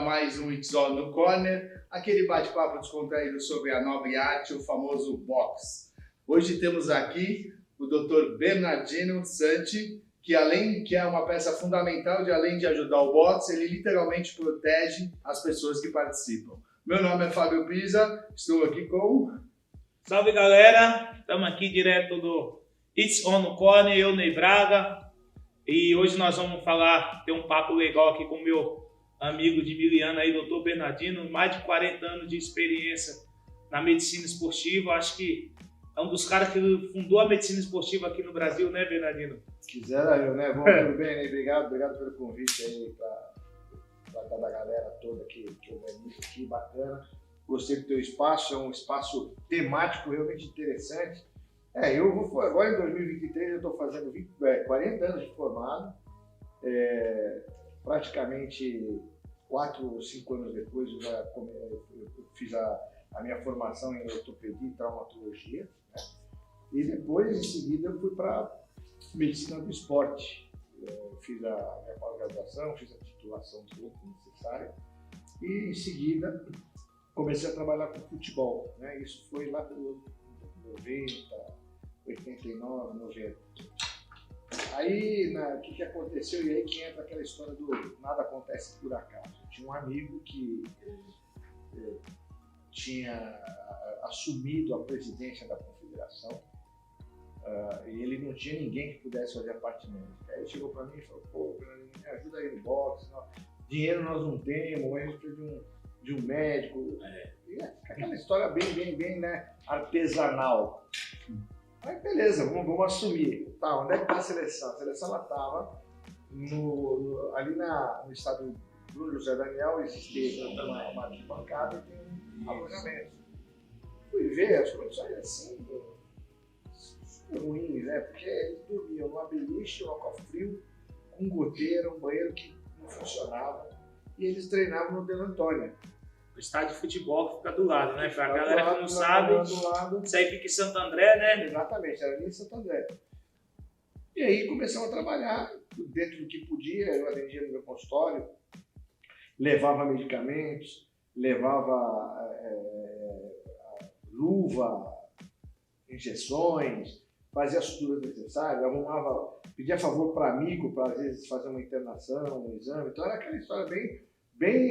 mais um It's On no Corner, aquele bate-papo descontraído sobre a nobre arte, o famoso boxe. Hoje temos aqui o Dr. Bernardino Santi, que é uma peça fundamental além de ajudar o boxe, ele literalmente protege as pessoas que participam. Meu nome é Fábio Pisa, estou aqui com... Salve galera, estamos aqui direto do It's On no Corner, eu, Ney Braga, e hoje nós vamos ter um papo legal aqui com o meu amigo de Miliano aí, Dr. Bernardino, mais de 40 anos de experiência na medicina esportiva, acho que é um dos caras que fundou a medicina esportiva aqui no Brasil, né, Bernardino? Quisera eu, né? Bom, tudo bem, né? Obrigado pelo convite aí para da galera toda que organiza aqui, bacana. Gostei do teu espaço, é um espaço temático realmente interessante. Agora em 2023 eu estou fazendo 40 anos de formado, praticamente 4 ou 5 anos depois eu fiz a minha formação em ortopedia e traumatologia, né? E depois, em seguida, eu fui para medicina do esporte. Eu fiz a minha pós-graduação, fiz a titulação toda necessária e, em seguida, comecei a trabalhar com futebol, né? Isso foi lá pelo 90, 89, 90. Aí, o que aconteceu? E aí que entra aquela história do nada acontece por acaso. Eu tinha um amigo que tinha assumido a presidência da confederação e ele não tinha ninguém que pudesse fazer a parte médica. Aí ele chegou para mim e falou: pô, me ajuda aí no boxe, dinheiro nós não temos, a gente precisa de um médico. E aquela história bem, né, artesanal. Aí beleza, vamos assumir. Tá, onde é que está a seleção? A seleção estava ali no estado do José Daniel, existia uma arquibancada e tem um alojamento. Fui ver as condições assim, ruins, né? Porque eles dormiam numa beliche, um local frio, com goteira, um banheiro que não funcionava, e eles treinavam no Dela Antônia. O estádio de futebol que fica do lado, né? Pra galera que não sabe, isso aí fica em Santo André, né? Exatamente, era ali em Santo André. E aí começamos a trabalhar dentro do que podia, eu atendia no meu consultório, levava medicamentos, levava luva, injeções, fazia as suturas necessárias, pedia favor para amigo para às vezes fazer uma internação, um exame. Então era aquela história bem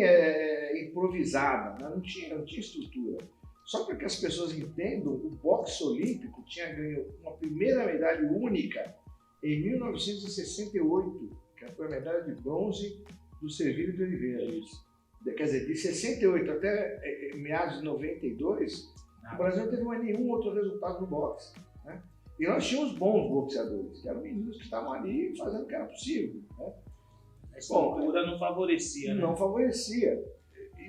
improvisada, né? Não tinha estrutura. Só para que as pessoas entendam, o boxe olímpico tinha ganho uma primeira medalha única em 1968, que foi a medalha de bronze do Servílio de Oliveira. Isso. Quer dizer, de 68 até meados de 92, o Brasil não teve mais nenhum outro resultado no boxe, né? E nós tínhamos bons boxeadores, que eram meninos que estavam ali fazendo o que era possível, né? A estrutura não favorecia, né? Não favorecia.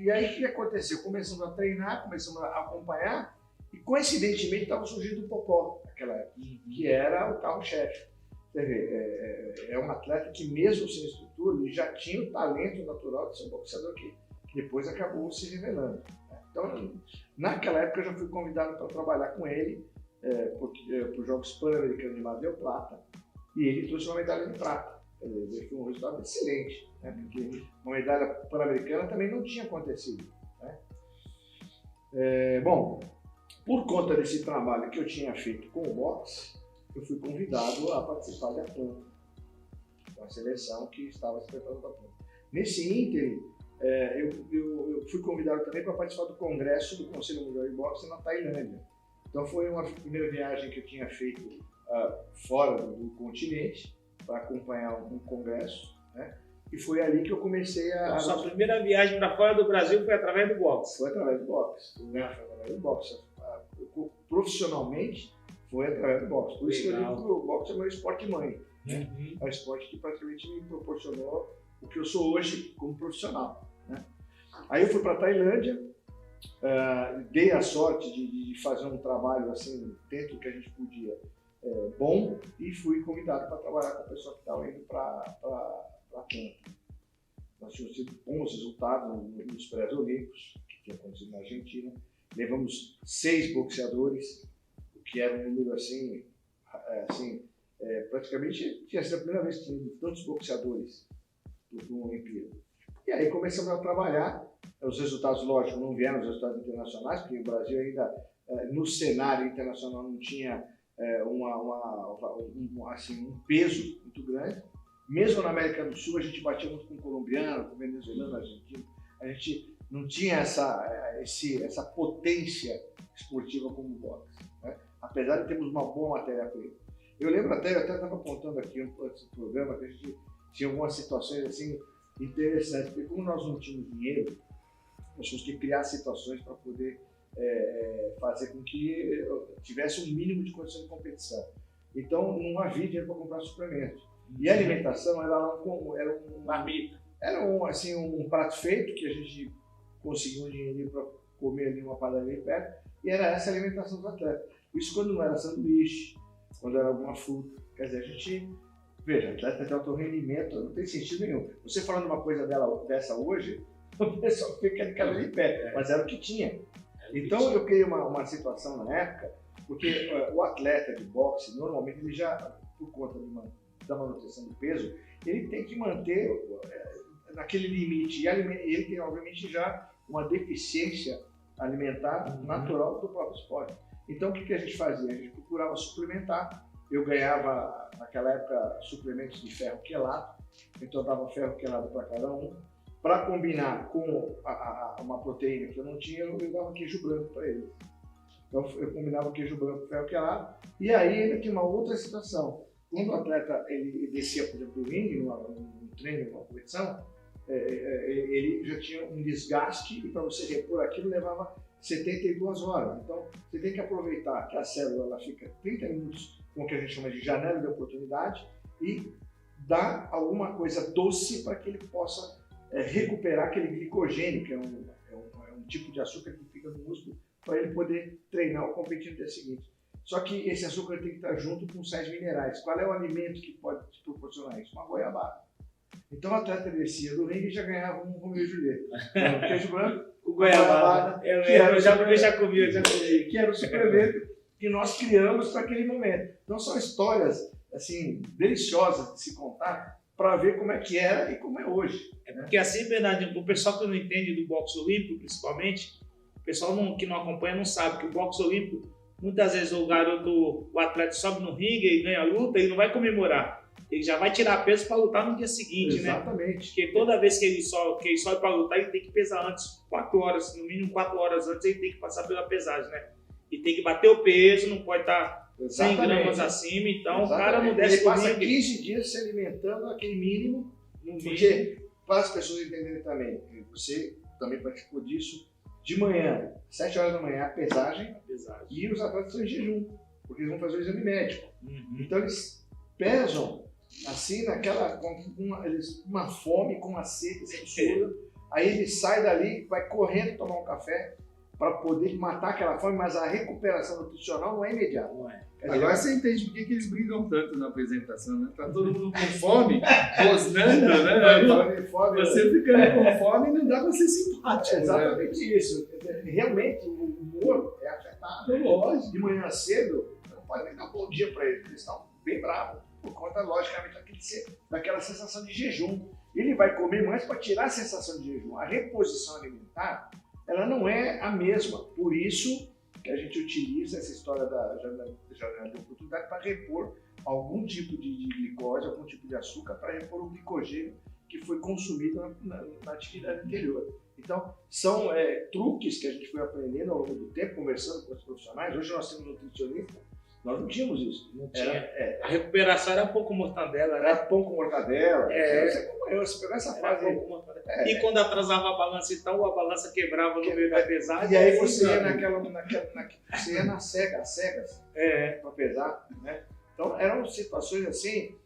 E aí o que aconteceu? Começamos a treinar, começamos a acompanhar, e coincidentemente estava surgindo o Popó naquela época, que era o carro-chefe. Você vê, é um atleta que mesmo sem estrutura, ele já tinha o talento natural de ser um boxeador que depois acabou se revelando, né? Então, naquela época eu já fui convidado para trabalhar com ele para os Jogos Pan-Americanos de Mar del Plata, e ele trouxe uma medalha de prata. Ele foi um resultado excelente, né? Porque uma medalha pan-americana também não tinha acontecido, né? Bom, por conta desse trabalho que eu tinha feito com o boxe, eu fui convidado a participar da Atlanta, uma seleção que estava se preparando para a Atlanta. Nesse ínterim, eu fui convidado também para participar do congresso do Conselho Mundial de Boxe na Tailândia. Então foi uma primeira viagem que eu tinha feito fora do continente, para acompanhar um congresso, né? E foi ali que eu comecei a... Sua primeira viagem para fora do Brasil foi através do boxe? Foi através do boxe, né? Foi através do boxe. Profissionalmente, foi através do boxe. Por isso que eu digo que o boxe é o meu esporte mãe, né? É um esporte que praticamente me proporcionou o que eu sou hoje como profissional, né? Aí eu fui para a Tailândia, dei a sorte de fazer um trabalho assim, dentro do que a gente podia, bom, e fui convidado para trabalhar com a pessoa que estava indo para Atlanta. Nós tínhamos tido bons resultados nos pré-olímpicos, que tinha acontecido na Argentina. Levamos 6 boxeadores, o que era um número assim, praticamente tinha sido a primeira vez que tínhamos tantos boxeadores para uma Olimpíada. E aí começamos a trabalhar. Os resultados, lógico, não vieram os resultados internacionais, porque o Brasil ainda, no cenário internacional, não tinha um peso muito grande. Mesmo na América do Sul, a gente batia muito com o colombiano, com o venezuelano, argentino. A gente não tinha essa potência esportiva como o boxe, né? Apesar de termos uma boa matéria-prima. Eu lembro até, eu estava apontando aqui antes do programa, que a gente tinha algumas situações assim interessantes, porque como nós não tínhamos dinheiro, nós tínhamos que criar situações para poder fazer com que tivesse um mínimo de condição de competição. Então não havia dinheiro para comprar suplementos. E a alimentação era um prato feito que a gente conseguia um dinheirinho para comer ali uma padaria perto, e era essa a alimentação dos atletas. Isso quando não era sanduíche, quando era alguma fruta. Quer dizer, a gente, veja, atleta de alto rendimento não tem sentido nenhum. Você falando uma coisa dessa hoje, o pessoal fica de cabelo em pé, mas era o que tinha. Então eu criei uma situação na época, porque o atleta de boxe, normalmente ele já, por conta da manutenção do peso, ele tem que manter naquele limite, e ele tem obviamente já uma deficiência alimentar natural do próprio esporte. Então o que a gente fazia? A gente procurava suplementar. Eu ganhava naquela época suplementos de ferro quelato, então eu dava ferro quelado para cada um. Para combinar com uma proteína que eu não tinha, eu dava queijo branco para eles. Então eu combinava queijo branco com ferro quelado. E aí ainda tinha uma outra situação. Quando o atleta ele descia, por exemplo, do ringue, num treino, numa competição, ele já tinha um desgaste, e para você repor aquilo levava 72 horas. Então você tem que aproveitar que a célula ela fica 30 minutos com o que a gente chama de janela de oportunidade e dar alguma coisa doce para que ele possa recuperar aquele glicogênio, que é um tipo de açúcar que fica no músculo, para ele poder treinar ou competir no dia seguinte. Só que esse açúcar tem que estar junto com sais minerais. Qual é o alimento que pode te proporcionar isso? Uma goiabada. Então o atleta descia do ringue e já ganhava um Romeu e Julieta. Então, queijo branco, o goiabada. Eu já comi. Que era o suplemento que nós criamos para aquele momento. Então são histórias assim deliciosas de se contar para ver como é que era e como é hoje. Porque assim, verdade, o pessoal que não entende do boxe olímpico, principalmente, o pessoal que não acompanha não sabe que o boxe olímpico, muitas vezes o atleta sobe no ringue e ganha a luta e não vai comemorar. Ele já vai tirar peso para lutar no dia seguinte, Exatamente. Né? Porque toda vez que ele sobe para lutar, ele tem que pesar antes, 4 horas, no mínimo 4 horas antes, ele tem que passar pela pesagem, né? E tem que bater o peso, não pode estar 100 gramas acima, então o cara não desce ele passa 15 dias se alimentando aquele mínimo, porque para as pessoas entenderem também, você também participou disso, de manhã, 7 horas da manhã, a pesagem. E os atletas estão em jejum, porque eles vão fazer o exame médico. Então eles pesam assim, com uma fome, com uma sede absurda, aí ele sai dali, vai correndo tomar um café para poder matar aquela fome, mas a recuperação nutricional não é imediata. Não é. Agora você entende por que eles brigam tanto na apresentação, né? Tá todo mundo com fome, rosnando, né? Você ficando com fome não dá para ser simpático. Exatamente isso. Realmente o humor é afetado. Lógico. De manhã cedo, você não pode nem dar um bom dia para eles, eles estão bem bravos, por conta, logicamente, daquela sensação de jejum. Ele vai comer mais para tirar a sensação de jejum. A reposição alimentar, ela não é a mesma. Por isso que a gente utiliza essa história da janela de oportunidade para repor algum tipo de glicose, algum tipo de açúcar, para repor o glicogênio que foi consumido na atividade anterior. Então, são truques que a gente foi aprendendo ao longo do tempo, conversando com os profissionais. Hoje nós temos nutricionista, nós não tínhamos isso. Não tinha. A recuperação era pão com mortadela, né? Era pão com mortadela. Você pegou essa fase aí. E quando atrasava a balança, então a balança quebrava no meio da pesagem. E aí você ia você ia nas cegas para pesar, né? Então eram situações assim,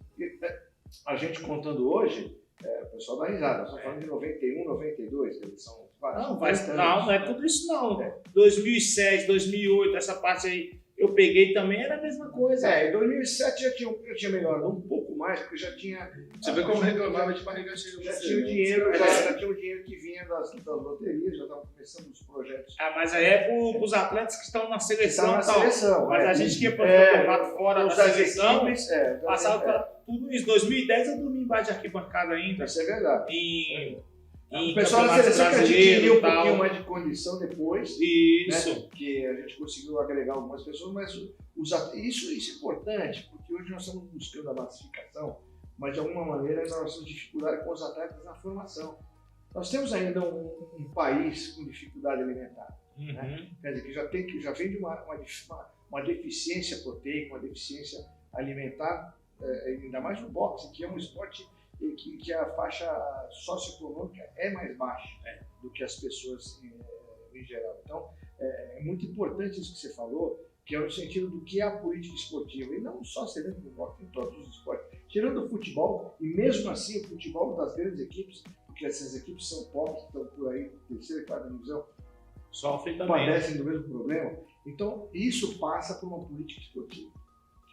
a gente contando hoje, o pessoal dá risada, nós estamos falando de 91, 92, eles são não é tudo isso não. 2007, 2008, essa parte aí eu peguei também, era a mesma coisa. Em 2007 eu tinha melhorado um pouco mais, porque já tinha... Você vê como reclamava de barriga cheia. Já tinha o dinheiro, já tinha o dinheiro que vinha das loterias, já estava começando os projetos. Mas aí é para os atletas que estão na seleção. Mas a gente que ia para o campeonato fora da seleção, passava para tudo isso. 2010 eu dormi embaixo de arquibancada ainda. Isso é verdade. em O pessoal da campeonatos seleção que brasileiros adquiriu um e tal. pouquinho mais de condição depois, Isso. né? Que a gente conseguiu agregar algumas pessoas, mas isso é importante, porque hoje nós estamos buscando a massificação, mas de alguma maneira nós temos dificuldade com os atletas na formação. Nós temos ainda um país com dificuldade alimentar, né? Quer dizer, que já vem de uma deficiência proteica, uma deficiência alimentar, ainda mais no boxe, que é um esporte que a faixa socioeconômica é mais baixa do que as pessoas em geral. Então, é muito importante isso que você falou, que é no sentido do que é a política esportiva, e não só ser dentro do boxe, em todos os esportes. Tirando o futebol, e mesmo assim o futebol das grandes equipes, porque essas equipes são pobres, estão por aí, terceira e quarta divisão, sofrem também. padecem do mesmo problema. Então, isso passa por uma política esportiva,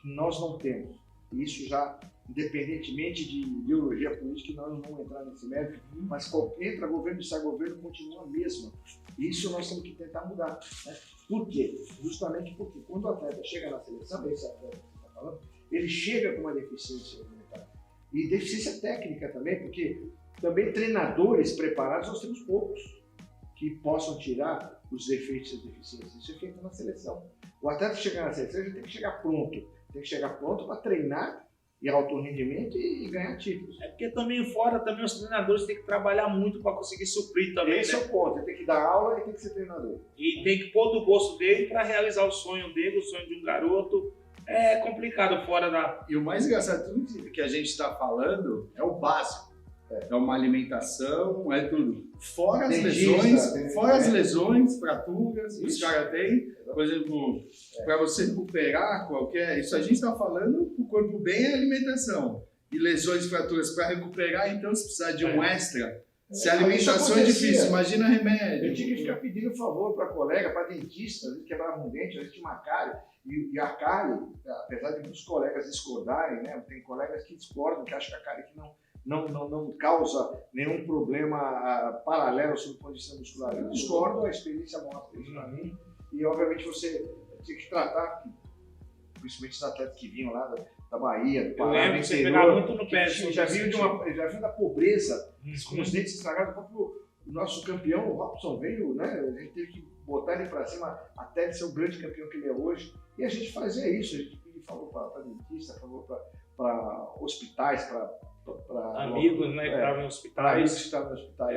que nós não temos. E isso já, independentemente de ideologia política, nós não vamos entrar nesse mérito, mas entra governo e sai governo, continua a mesma. E isso nós temos que tentar mudar, né? Por quê? Justamente porque quando o atleta chega na seleção, esse atleta que você está falando, ele chega com uma deficiência alimentar. E deficiência técnica também, porque também treinadores preparados nós temos poucos que possam tirar os defeitos e as deficiências. Isso é feito na seleção. O atleta chegar na seleção já tem que chegar pronto. Tem que chegar pronto para treinar e alto rendimento e ganhar títulos. É porque também fora, também os treinadores têm que trabalhar muito para conseguir suprir também. Esse né? é o ponto. Ele tem que dar aula e tem que ser treinador. E tem que pôr do gosto dele para realizar o sonho dele, o sonho de um garoto. É complicado fora da... E o mais engraçado, tudo que a gente está falando é o básico. É uma alimentação, é tudo. Fora as lesões, fraturas que os caras têm. Por exemplo, para você recuperar qualquer... Isso a gente está falando, o corpo bem é alimentação. E lesões, fraturas para recuperar, então se precisar de um extra. Se a alimentação é difícil, imagina remédio. Eu tinha que ficar pedindo favor para colega, para dentista, às vezes quebrava um dente, às vezes tinha uma cárie. E a cárie, apesar de muitos colegas discordarem, né? Tem colegas que discordam, que acham que a cárie que não causa nenhum problema paralelo sobre o ponto de vista muscular. Eu discordo, a experiência mostra isso para mim. E, obviamente, você tem que tratar, principalmente os atletas que vinham lá da Bahia, do Pará, do interior, muito no pé, já viu da pobreza, com os dentes estragados. O nosso campeão, o Robson, veio, né? A gente teve que botar ele para cima até ser o grande campeão que ele é hoje. E a gente fazia isso, a gente pedia favor para dentista, favor para hospitais, para amigos, né, que estavam em hospitais.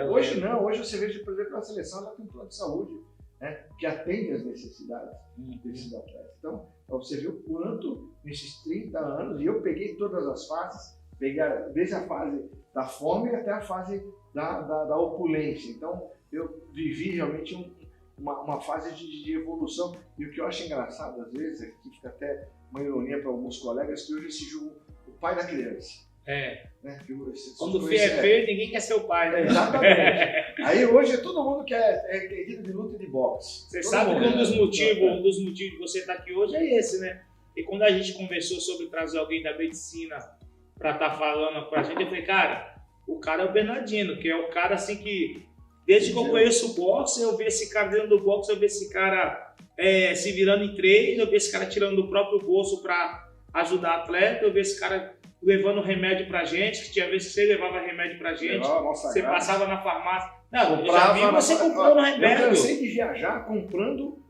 Hoje não, hoje você vê, por exemplo, a seleção já tem um plano de saúde, né, que atende às necessidades desses atletas. Então, você viu o quanto nesses 30 anos, e eu peguei todas as fases, desde a fase da fome até a fase da opulência. Então, eu vivi realmente uma fase de evolução. E o que eu acho engraçado, às vezes, é que fica até uma ironia para alguns colegas, que hoje se julga o pai da criança. Né? Quando o filho é feio, ninguém quer ser o pai, né? Exatamente. Aí hoje todo mundo quer entendido de luta e de boxe. Você sabe que um dos motivos de você estar aqui hoje é esse, né? E quando a gente conversou sobre trazer alguém da medicina para estar falando com a gente, eu falei, cara, o cara é o Bernardino, que é o cara assim que, desde que eu conheço o boxe, eu vejo esse cara dentro do boxe, eu vejo esse cara se virando em treino, eu vejo esse cara tirando do próprio bolso para ajudar atleta, eu vejo esse cara levando remédio pra gente, que tinha vezes que você levava remédio pra gente, você passava na farmácia. Não, eu já vi você comprando remédio. Eu cansei de viajar comprando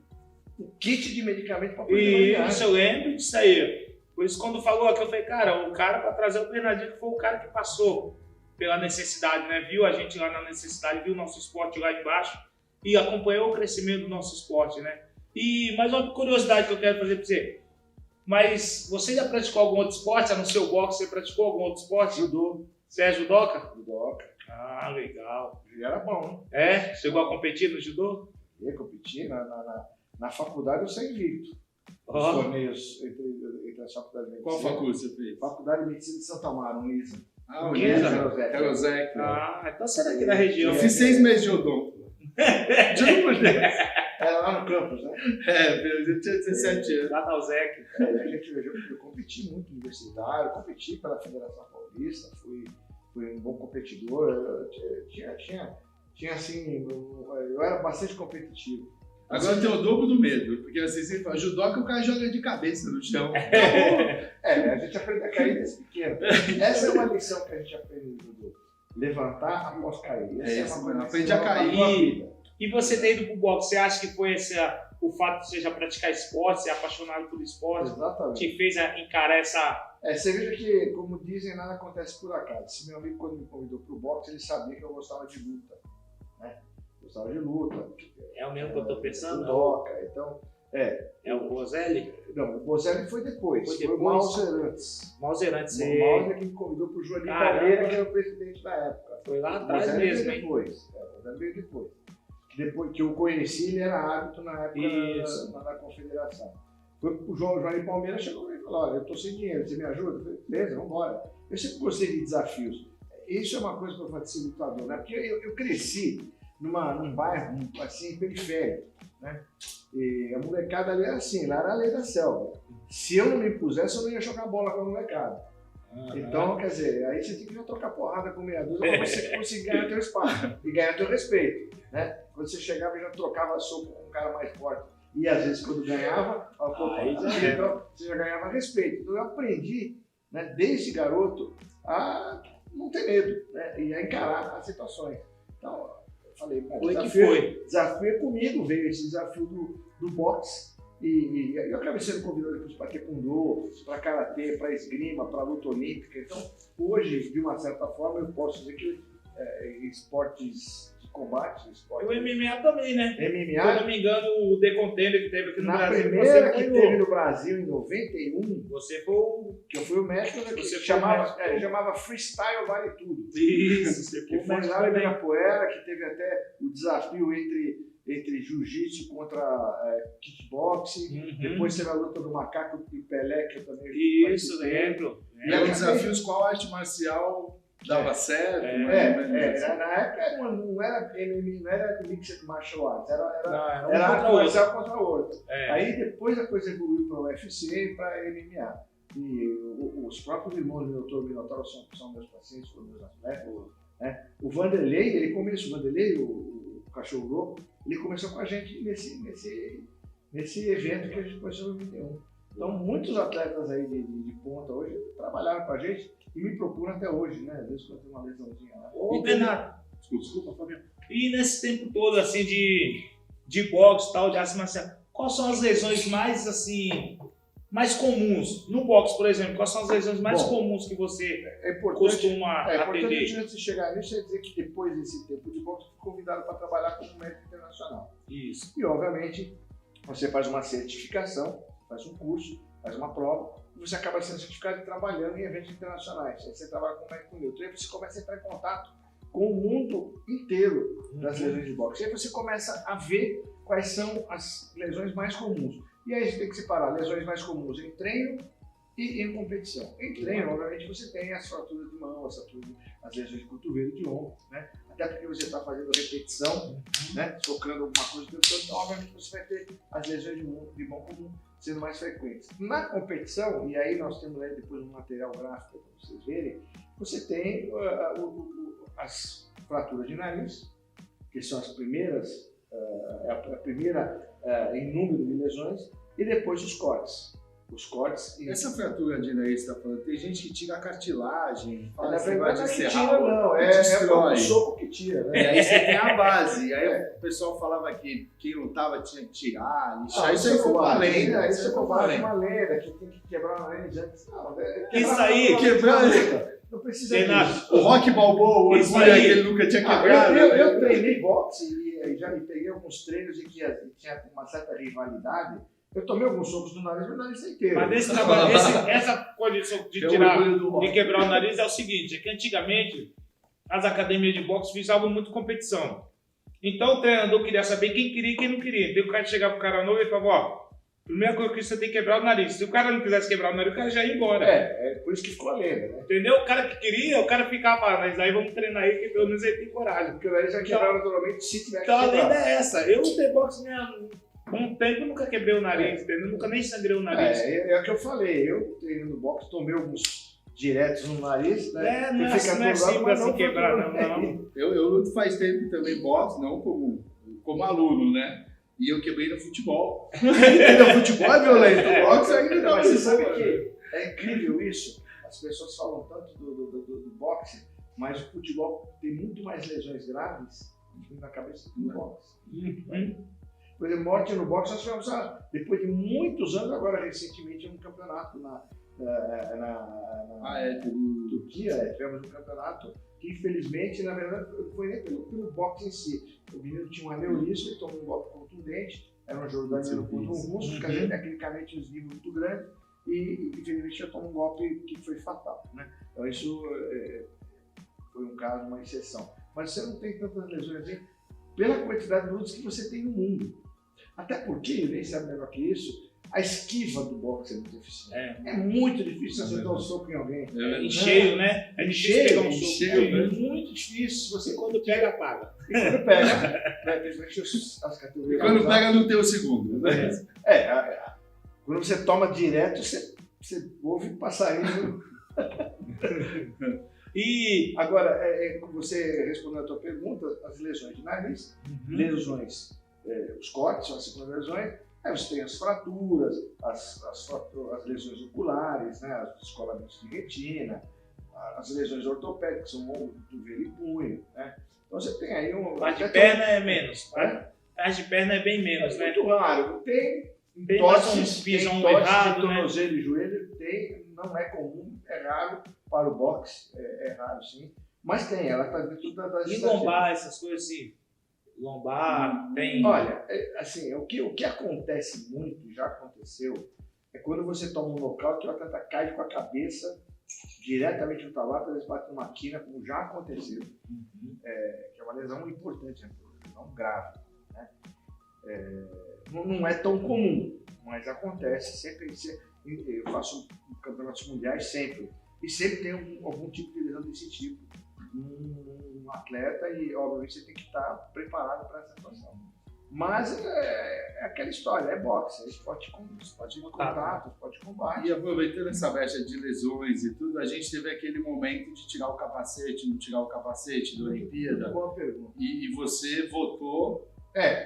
o kit de medicamento para poder viajar. Isso eu lembro disso aí. Por isso, quando falou aqui, eu falei, cara, o cara para trazer o Bernardino foi o cara que passou pela necessidade, né? Viu a gente lá na necessidade, viu o nosso esporte lá embaixo e acompanhou o crescimento do nosso esporte, né? E mais uma curiosidade que eu quero fazer para você. Mas você já praticou algum outro esporte? A não ser o boxe, você praticou algum outro esporte? Judô. Você é judoca? Judoca. Ah, legal. Já era bom, né? É? Chegou a competir no judô? Eu competi. Na faculdade eu saí invicto. Oh. Os torneios entre as faculdades de medicina. Qual faculdade você fez? Faculdade de Medicina de Santa Amaro, Unisa. Ah, Unisa. Carosec. Ah, então você é daqui da região. Eu fiz 6 meses de odonto. Juro por Deus. Era lá no campus, né? Eu tinha 17 anos. Lá na Uzec. Eu competi muito no universitário, competi pela Federação Paulista, fui um bom competidor. Tinha assim, eu era bastante competitivo. Agora tem o dobro do medo, porque você fala, judoca o cara joga de cabeça no chão. A gente aprende a cair desde pequeno. Essa é uma lição que a gente aprende no judô. levantar após cair. Essa mano, coisa aprende que a cair. na vida. E você ter ido pro boxe, você acha que foi o fato de você já praticar esporte, ser apaixonado por esporte, Exatamente. te fez encarar essa... Você veja que, como dizem, nada acontece por acaso. Esse meu amigo, quando me convidou para o boxe, ele sabia que eu gostava de luta. Né? Gostava de luta. É o mesmo que eu tô pensando? Judoca, então... É o Bozelli? Não, o Bozelli foi depois. Foi o Mauser antes. Mauser antes. O Mauser que me convidou para o Joaquim Palmeira, que era o presidente da época. Foi lá O atrás Bozelli mesmo, veio hein? depois. O Bozelli veio depois. Depois que eu conheci, ele era árbitro na época na confederação. Foi o Joaquim Palmeira chegou e falou: olha, eu estou sem dinheiro, você me ajuda? Eu falei: beleza, vamos embora. Eu sempre gostei de desafios. Isso é uma coisa para eu fazer ser lutador, né? Porque eu cresci num bairro assim, periférico, né? E a molecada ali era assim, lá era a lei da selva. Se eu não me impusesse, eu não ia jogar bola com a molecada. Então, quer dizer, aí você tem que já trocar porrada com meia dúzia pra você conseguir ganhar teu espaço e ganhar teu respeito, né? Quando você chegava e já trocava soco com um cara mais forte. E às vezes quando ganhava, você já ganhava respeito. Então eu aprendi, né, desde garoto a não ter medo, né, e a encarar as situações. Então, eu falei, desafio é comigo, veio esse desafio do boxe. E eu acabei sendo convidado depois para taekwondo, para karatê, para esgrima, para luta olímpica. Então, hoje, de uma certa forma, eu posso dizer que esportes de combate... O MMA também, né? MMA... Se eu não me engano, o The Contender que teve aqui no Brasil... Na primeira que teve no Brasil, em 91... Você foi o... Que eu fui o mestre, que chamava Freestyle Vale Tudo. Isso, você foi o mestre lá em Ibirapuera, que teve até o desafio entre jiu-jitsu contra kickboxing. Depois teve a luta do macaco e Pelé, que eu também... Isso, lembro. E eram desafios qual arte marcial dava certo? Na época não era MMA, não era Mixed Martial Arts, era arte marcial contra o outro. Aí depois a coisa evoluiu para o UFC e para MMA. E os próprios irmãos do Dr. Minotauro são meus pacientes, foram meus atletas. O Vanderlei, ele começou, o cachorro louco, ele começou com a gente nesse evento que a gente começou em 91. Então, muitos atletas aí de ponta hoje trabalharam com a gente e me procuram até hoje, né? Às vezes quando tem uma lesãozinha lá. Ô, Bernardo, desculpa, Fabiano. E nesse tempo todo, assim, de boxe e tal, de arte marcial, quais são as lesões mais, assim, mais comuns? No boxe, por exemplo, quais são as lesões mais comuns que você costuma atender? É importante, antes de chegar nisso, é dizer que depois desse tempo de boxe, eu fui convidado para trabalhar como médico internacional. Isso. E, obviamente, você faz uma certificação, faz um curso, faz uma prova, e você acaba sendo certificado trabalhando em eventos internacionais. Aí você trabalha como médico neutro, aí você começa a entrar em contato com o mundo inteiro das lesões de boxe. E aí você começa a ver quais são as lesões mais comuns. E aí você tem que separar lesões mais comuns em treino e em competição. Em treino, obviamente, você tem as fraturas de mão, as lesões de cotovelo e de ombro, né? Até porque você está fazendo repetição, né? Socando alguma coisa, então, obviamente você vai ter as lesões de mão comum sendo mais frequentes. Na competição, e aí nós temos aí depois um material gráfico para vocês verem, você tem as fraturas de nariz, que são as primeiras, a primeira em número de lesões, e depois os cortes. Essa fratura de nariz que você está falando, tem gente que tira a cartilagem, Não é destrói. o soco que tira, né? E aí você tem a base, e aí o pessoal falava que quem lutava tinha que tirar, lixar. Isso aí foi uma lenda. Isso é uma lenda, que tem que quebrar o nariz antes. Não, isso aí, não precisa disso. O Rock Balboa, o orgulho que ele nunca tinha quebrado. Eu treinei boxe e já me peguei alguns treinos em que tinha uma certa rivalidade. Eu tomei alguns socos no nariz, meu nariz é inteiro. Mas esse trabalho, essa condição de tirar e quebrar o nariz é o seguinte, é que antigamente as academias de boxe visavam muito competição. Então o treinador queria saber quem queria e quem não queria. Então o cara chegava pro cara novo e falava, ó, primeira coisa que você tem que quebrar o nariz. Se o cara não quisesse quebrar o nariz, o cara já ia embora. É por isso que ficou a lenda, né? Entendeu? O cara que queria, o cara ficava, mas aí vamos treinar aí, que pelo menos ele tem coragem. Porque o nariz vai quebrar naturalmente se tiver que quebrar. Então a lenda é essa. Eu lutei boxe um tempo, eu nunca quebrei o nariz, entendeu? Nunca nem sangrei o nariz. É o que eu falei, eu treinando boxe, tomei alguns diretos no nariz, né? Não é simples assim quebrar, não. Eu luto faz tempo também boxe, não como aluno, né? E eu quebrei no futebol. O futebol é violento, o boxe ainda não. Mas você sabe que é incrível isso? As pessoas falam tanto do boxe, mas o futebol tem muito mais lesões graves na cabeça do que no boxe. Por exemplo, morte no boxe, nós tivemos, depois de muitos anos, agora recentemente, um campeonato na Turquia, tivemos um campeonato que infelizmente, na verdade, não foi nem pelo boxe em si. O menino tinha um aneurisma, ele tomou um golpe contundente, era um jordaniano contra um russo, tecnicamente um nível muito grande, e infelizmente já tomou um golpe que foi fatal, né? Então isso foi um caso, uma exceção. Mas você não tem tantas lesões assim pela quantidade de lutas que você tem no mundo. Até porque, nem sabe melhor que isso, a esquiva do boxe é muito eficiente. É muito difícil você dar um soco em alguém. Em cheio, né? É difícil pegar um soco. É muito difícil. Você quando pega, paga. E quando pega, principalmente as categorias. E quando pega, não tem o segundo. Quando você toma direto, você ouve passarinho. E agora, você respondendo a tua pergunta, as lesões de nariz, lesões, os cortes são as segundas lesões, aí você tem as fraturas, as lesões oculares, né, os descolamentos de retina, as lesões ortopédicas, são ombro, cotovelo e punho, né? Então você tem aí um... Parte de perna é menos, parte de perna é bem menos, né? Muito raro, tem bem mais um pisão errado, de tornozelo e joelho, não é comum, é raro para o boxe, é raro sim, mas tem, ela está dentro das... E lombar, essas coisas assim, lombar, tem... Olha, assim, o que acontece muito, já aconteceu, é quando você toma um nocaute e o atleta cai com a cabeça diretamente no tablado, às vezes bate numa quina, como já aconteceu, que é uma lesão importante, é uma lesão grave, né? Não é tão comum, mas acontece sempre. Eu faço campeonatos mundiais sempre, e sempre tem algum tipo de lesão desse tipo um atleta, e obviamente você tem que estar preparado para essa situação. Mas é aquela história, é boxe, é esporte de contato, esporte de combate. E aproveitando essa brecha de lesões e tudo, a gente teve aquele momento de tirar o capacete, não tirar o capacete da Olimpíada. Boa pergunta. E você votou...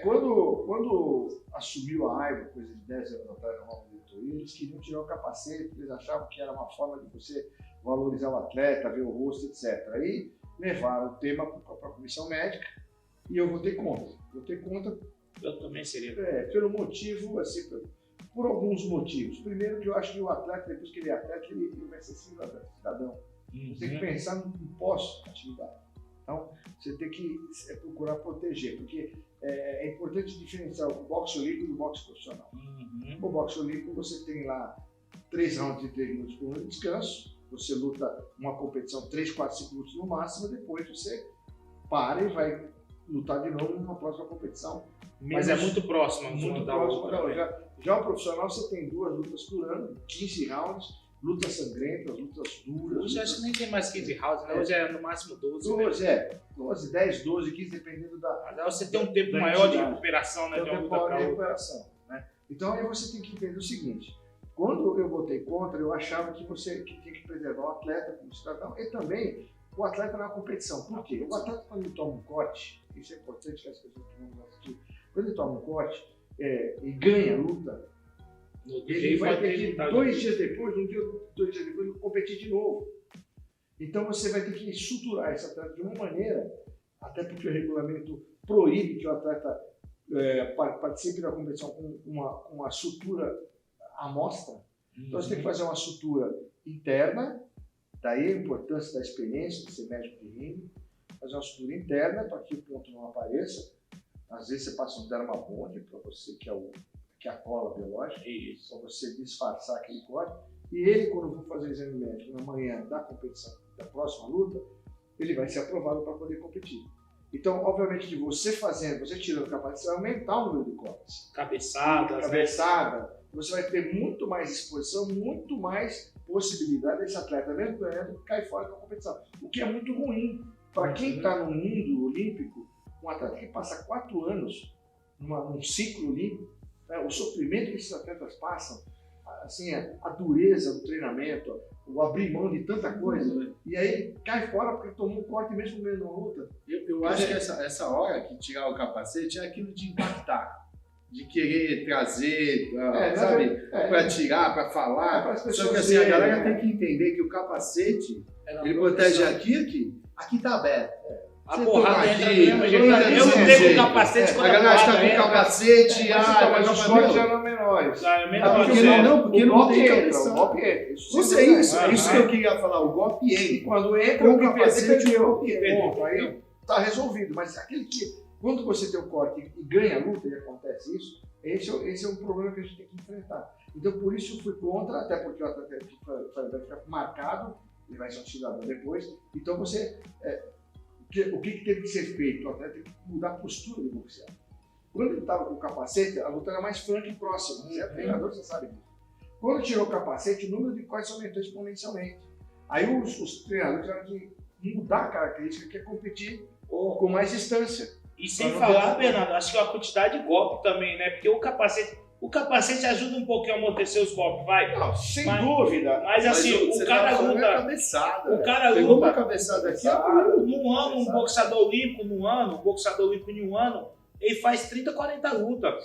Quando assumiu a AIBA, coisa de 10 anos atrás, a nova diretoria, eles queriam tirar o capacete, eles achavam que era uma forma de você valorizar o atleta, ver o rosto, etc. Aí levaram o tema para a comissão médica e eu votei contra. Eu também seria. Pelo motivo, assim, por alguns motivos. Primeiro, que eu acho que o atleta, depois que ele é atleta, ele vai ser cidadão. Você tem que pensar no pós-atividade. Então, você tem que procurar proteger, porque é importante diferenciar o boxe olímpico do boxe profissional. No boxe olímpico, você tem lá 3 rounds de 3 minutos por de descanso, você luta uma competição 3, 4, 5 minutos no máximo, depois você para e vai lutar de novo numa próxima competição. Mas é muito próximo. Já o profissional, você tem 2 lutas por ano, 15 rounds, lutas sangrentas, lutas duras. Hoje acho que nem tem mais 15 rounds, né? Hoje é no máximo 12. 12, 10, 12, 15, dependendo da... Mas você tem um tempo maior de recuperação, né? Tem um tempo maior de recuperação, né? Então aí você tem que entender o seguinte, quando eu votei contra, eu achava que você tinha que preservar o atleta como cidadão e também o atleta na competição. Por quê? O atleta, quando ele toma um corte, isso é importante que as pessoas que não assistir, quando ele toma um corte e ganha a luta, ele vai ter que 2 dias depois, 2 dias depois, ele competir de novo. Então você vai ter que estruturar esse atleta de uma maneira, até porque o regulamento proíbe que o atleta participe da competição com uma sutura à mostra. Então você tem que fazer uma sutura interna, daí a importância da experiência de ser médico de ringue, fazer uma sutura interna para que o ponto não apareça. Às vezes você passa um dermabond para você, que é a cola biológica, para você disfarçar aquele corte. E ele, quando for fazer o exame médico na manhã da competição, da próxima luta, ele vai ser aprovado para poder competir. Então, obviamente que você tirando o capacete, você vai aumentar o número de cortes. Cabeçada. Você vai ter muito mais exposição, muito mais possibilidade desse atleta, mesmo ganhando, cair fora da competição. O que é muito ruim para quem está no mundo olímpico, um atleta que passa 4 anos num ciclo olímpico, né, o sofrimento que esses atletas passam, assim, a dureza do treinamento, o abrir mão de tanta coisa, e aí cai fora porque tomou um corte mesmo ganhando uma luta. Eu acho que essa hora que tirar o capacete é aquilo de impactar, de querer trazer, sabe, para tirar, para falar. Só que assim, a galera tem que entender que o capacete, ele protege aqui, aqui tá aberto. A Você porrada toma entra aqui, do mesmo jeito. Eu não tenho com capacete quando a galera está com entra. capacete, Mas os cortes meu, eram menores. É menor, porque né? não, porque O não golpe tem entra, cabeção. o golpe entra. Isso é isso, é isso que Aham. eu queria falar, o golpe E entra. quando entra, Com o que capacete, perdeu. o golpe entra. Ponto. Aí tá resolvido. Mas aquele que, quando você tem o corte e ganha a luta e acontece isso, esse é um problema que a gente tem que enfrentar. Então, por isso eu fui contra, até porque o atleta vai ficar marcado, ele vai ser um cidadão depois. Então, você... o que teve que ser feito? O atleta tem que mudar a postura do boxeador. Quando ele estava com o capacete, a luta era mais franca e próxima. Você é treinador, você sabe disso. Quando tirou o capacete, o número de cortes aumentou exponencialmente. Aí os treinadores tiveram que mudar a característica, que é competir com mais distância. E sem falar, Bernardo, acho que a quantidade de golpe também, né? Porque o capacete ajuda um pouquinho a amortecer os golpes, vai. Não, sem Mas- dúvida. Mas assim, você o cara tá falando é luta. cabeçada. O cara Pegou uma luta. cabeçada aqui, Num ano, um boxeador olímpico, um boxeador olímpico em um ano, ele faz 30, 40 lutas.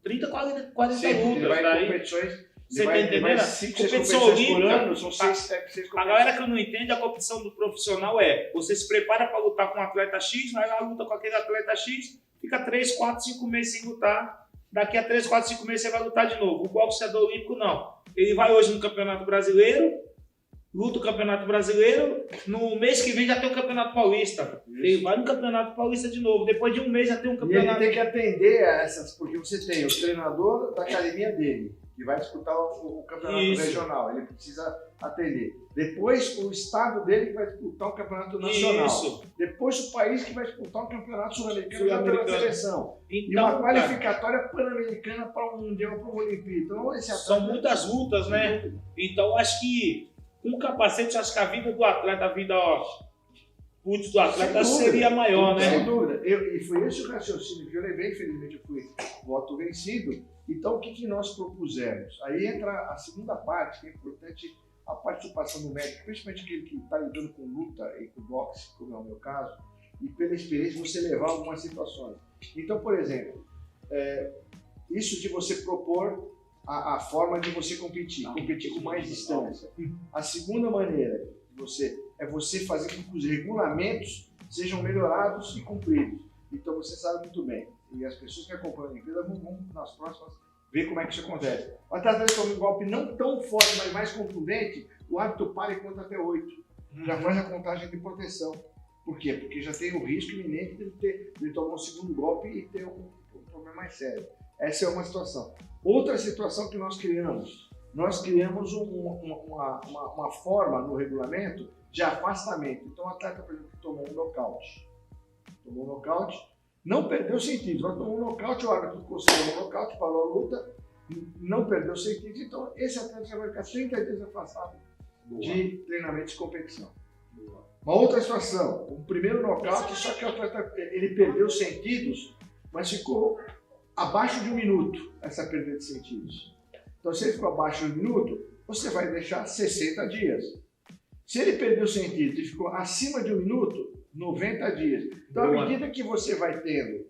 30, 40 Sim, ele lutas. vai em Daí, competições. você Ele tá vai- ele vai entendendo? 5, 6 Competição competições por olímpica. ano, são 6 a competições. galera que não entende, a competição do profissional é: você se prepara para lutar com um atleta X, vai lá, luta com aquele atleta X, fica 3, 4, 5 meses sem lutar. Daqui a 3, 4, 5 meses você vai lutar de novo. O boxeador olímpico não. Ele vai hoje no Campeonato Brasileiro, luta o Campeonato Brasileiro, no mês que vem já tem o Campeonato Paulista. Ele vai no Campeonato Paulista de novo. Depois de um mês já tem um E ele campeonato. tem que atender a essas, porque você tem o treinador da academia dele, que vai disputar o campeonato Isso. regional, ele precisa atender. Depois o estado dele que vai disputar o campeonato nacional. Isso. Depois o país que vai disputar o campeonato sul-americano já pela Sul-americano. seleção. E Então, uma cara, qualificatória pan-americana para um mundial, para uma Olimpíada. Então esse atleta... são muitas lutas, né? Então acho que com o capacete, acho que a vida do atleta, a vida útil do atleta Sem dúvida. seria maior, Sem né? dúvida. E foi esse o raciocínio que eu levei, infelizmente eu fui voto vencido. Então o que nós propusemos? Aí entra a segunda parte, que é importante, a participação do médico, principalmente aquele que está lidando com luta e com boxe, como é o meu caso, e pela experiência você levar algumas situações. Então, por exemplo, isso de você propor a forma de você competir com mais distância. A segunda maneira é você fazer com que os regulamentos sejam melhorados e cumpridos. Então você sabe muito bem, e as pessoas que acompanham a Olimpíada vão nas próximas ver como é que isso acontece. O atleta toma um golpe não tão forte, mas mais contundente, o árbitro para e conta até 8. Já faz a contagem de proteção. Por quê? Porque já tem o risco iminente de tomar um segundo golpe e ter um problema mais sério. Essa é uma situação. Outra situação que nós criamos uma forma no regulamento de afastamento. Então o atleta, por exemplo, que tomou um nocaute, não perdeu sentido, mas tomou um nocaute, o árbitro considerou um nocaute, parou a luta, não perdeu sentido, então esse atleta já vai ficar 30 dias afastado de treinamento de competição. Uma outra situação, o primeiro nocaute, só que o atleta ele perdeu sentidos, mas ficou abaixo de 1 minuto essa perda de sentidos. Então se ele ficou abaixo de 1 minuto, você vai deixar 60 dias. Se ele perdeu sentidos e ficou acima de 1 minuto, 90 dias. Então, à medida que você vai tendo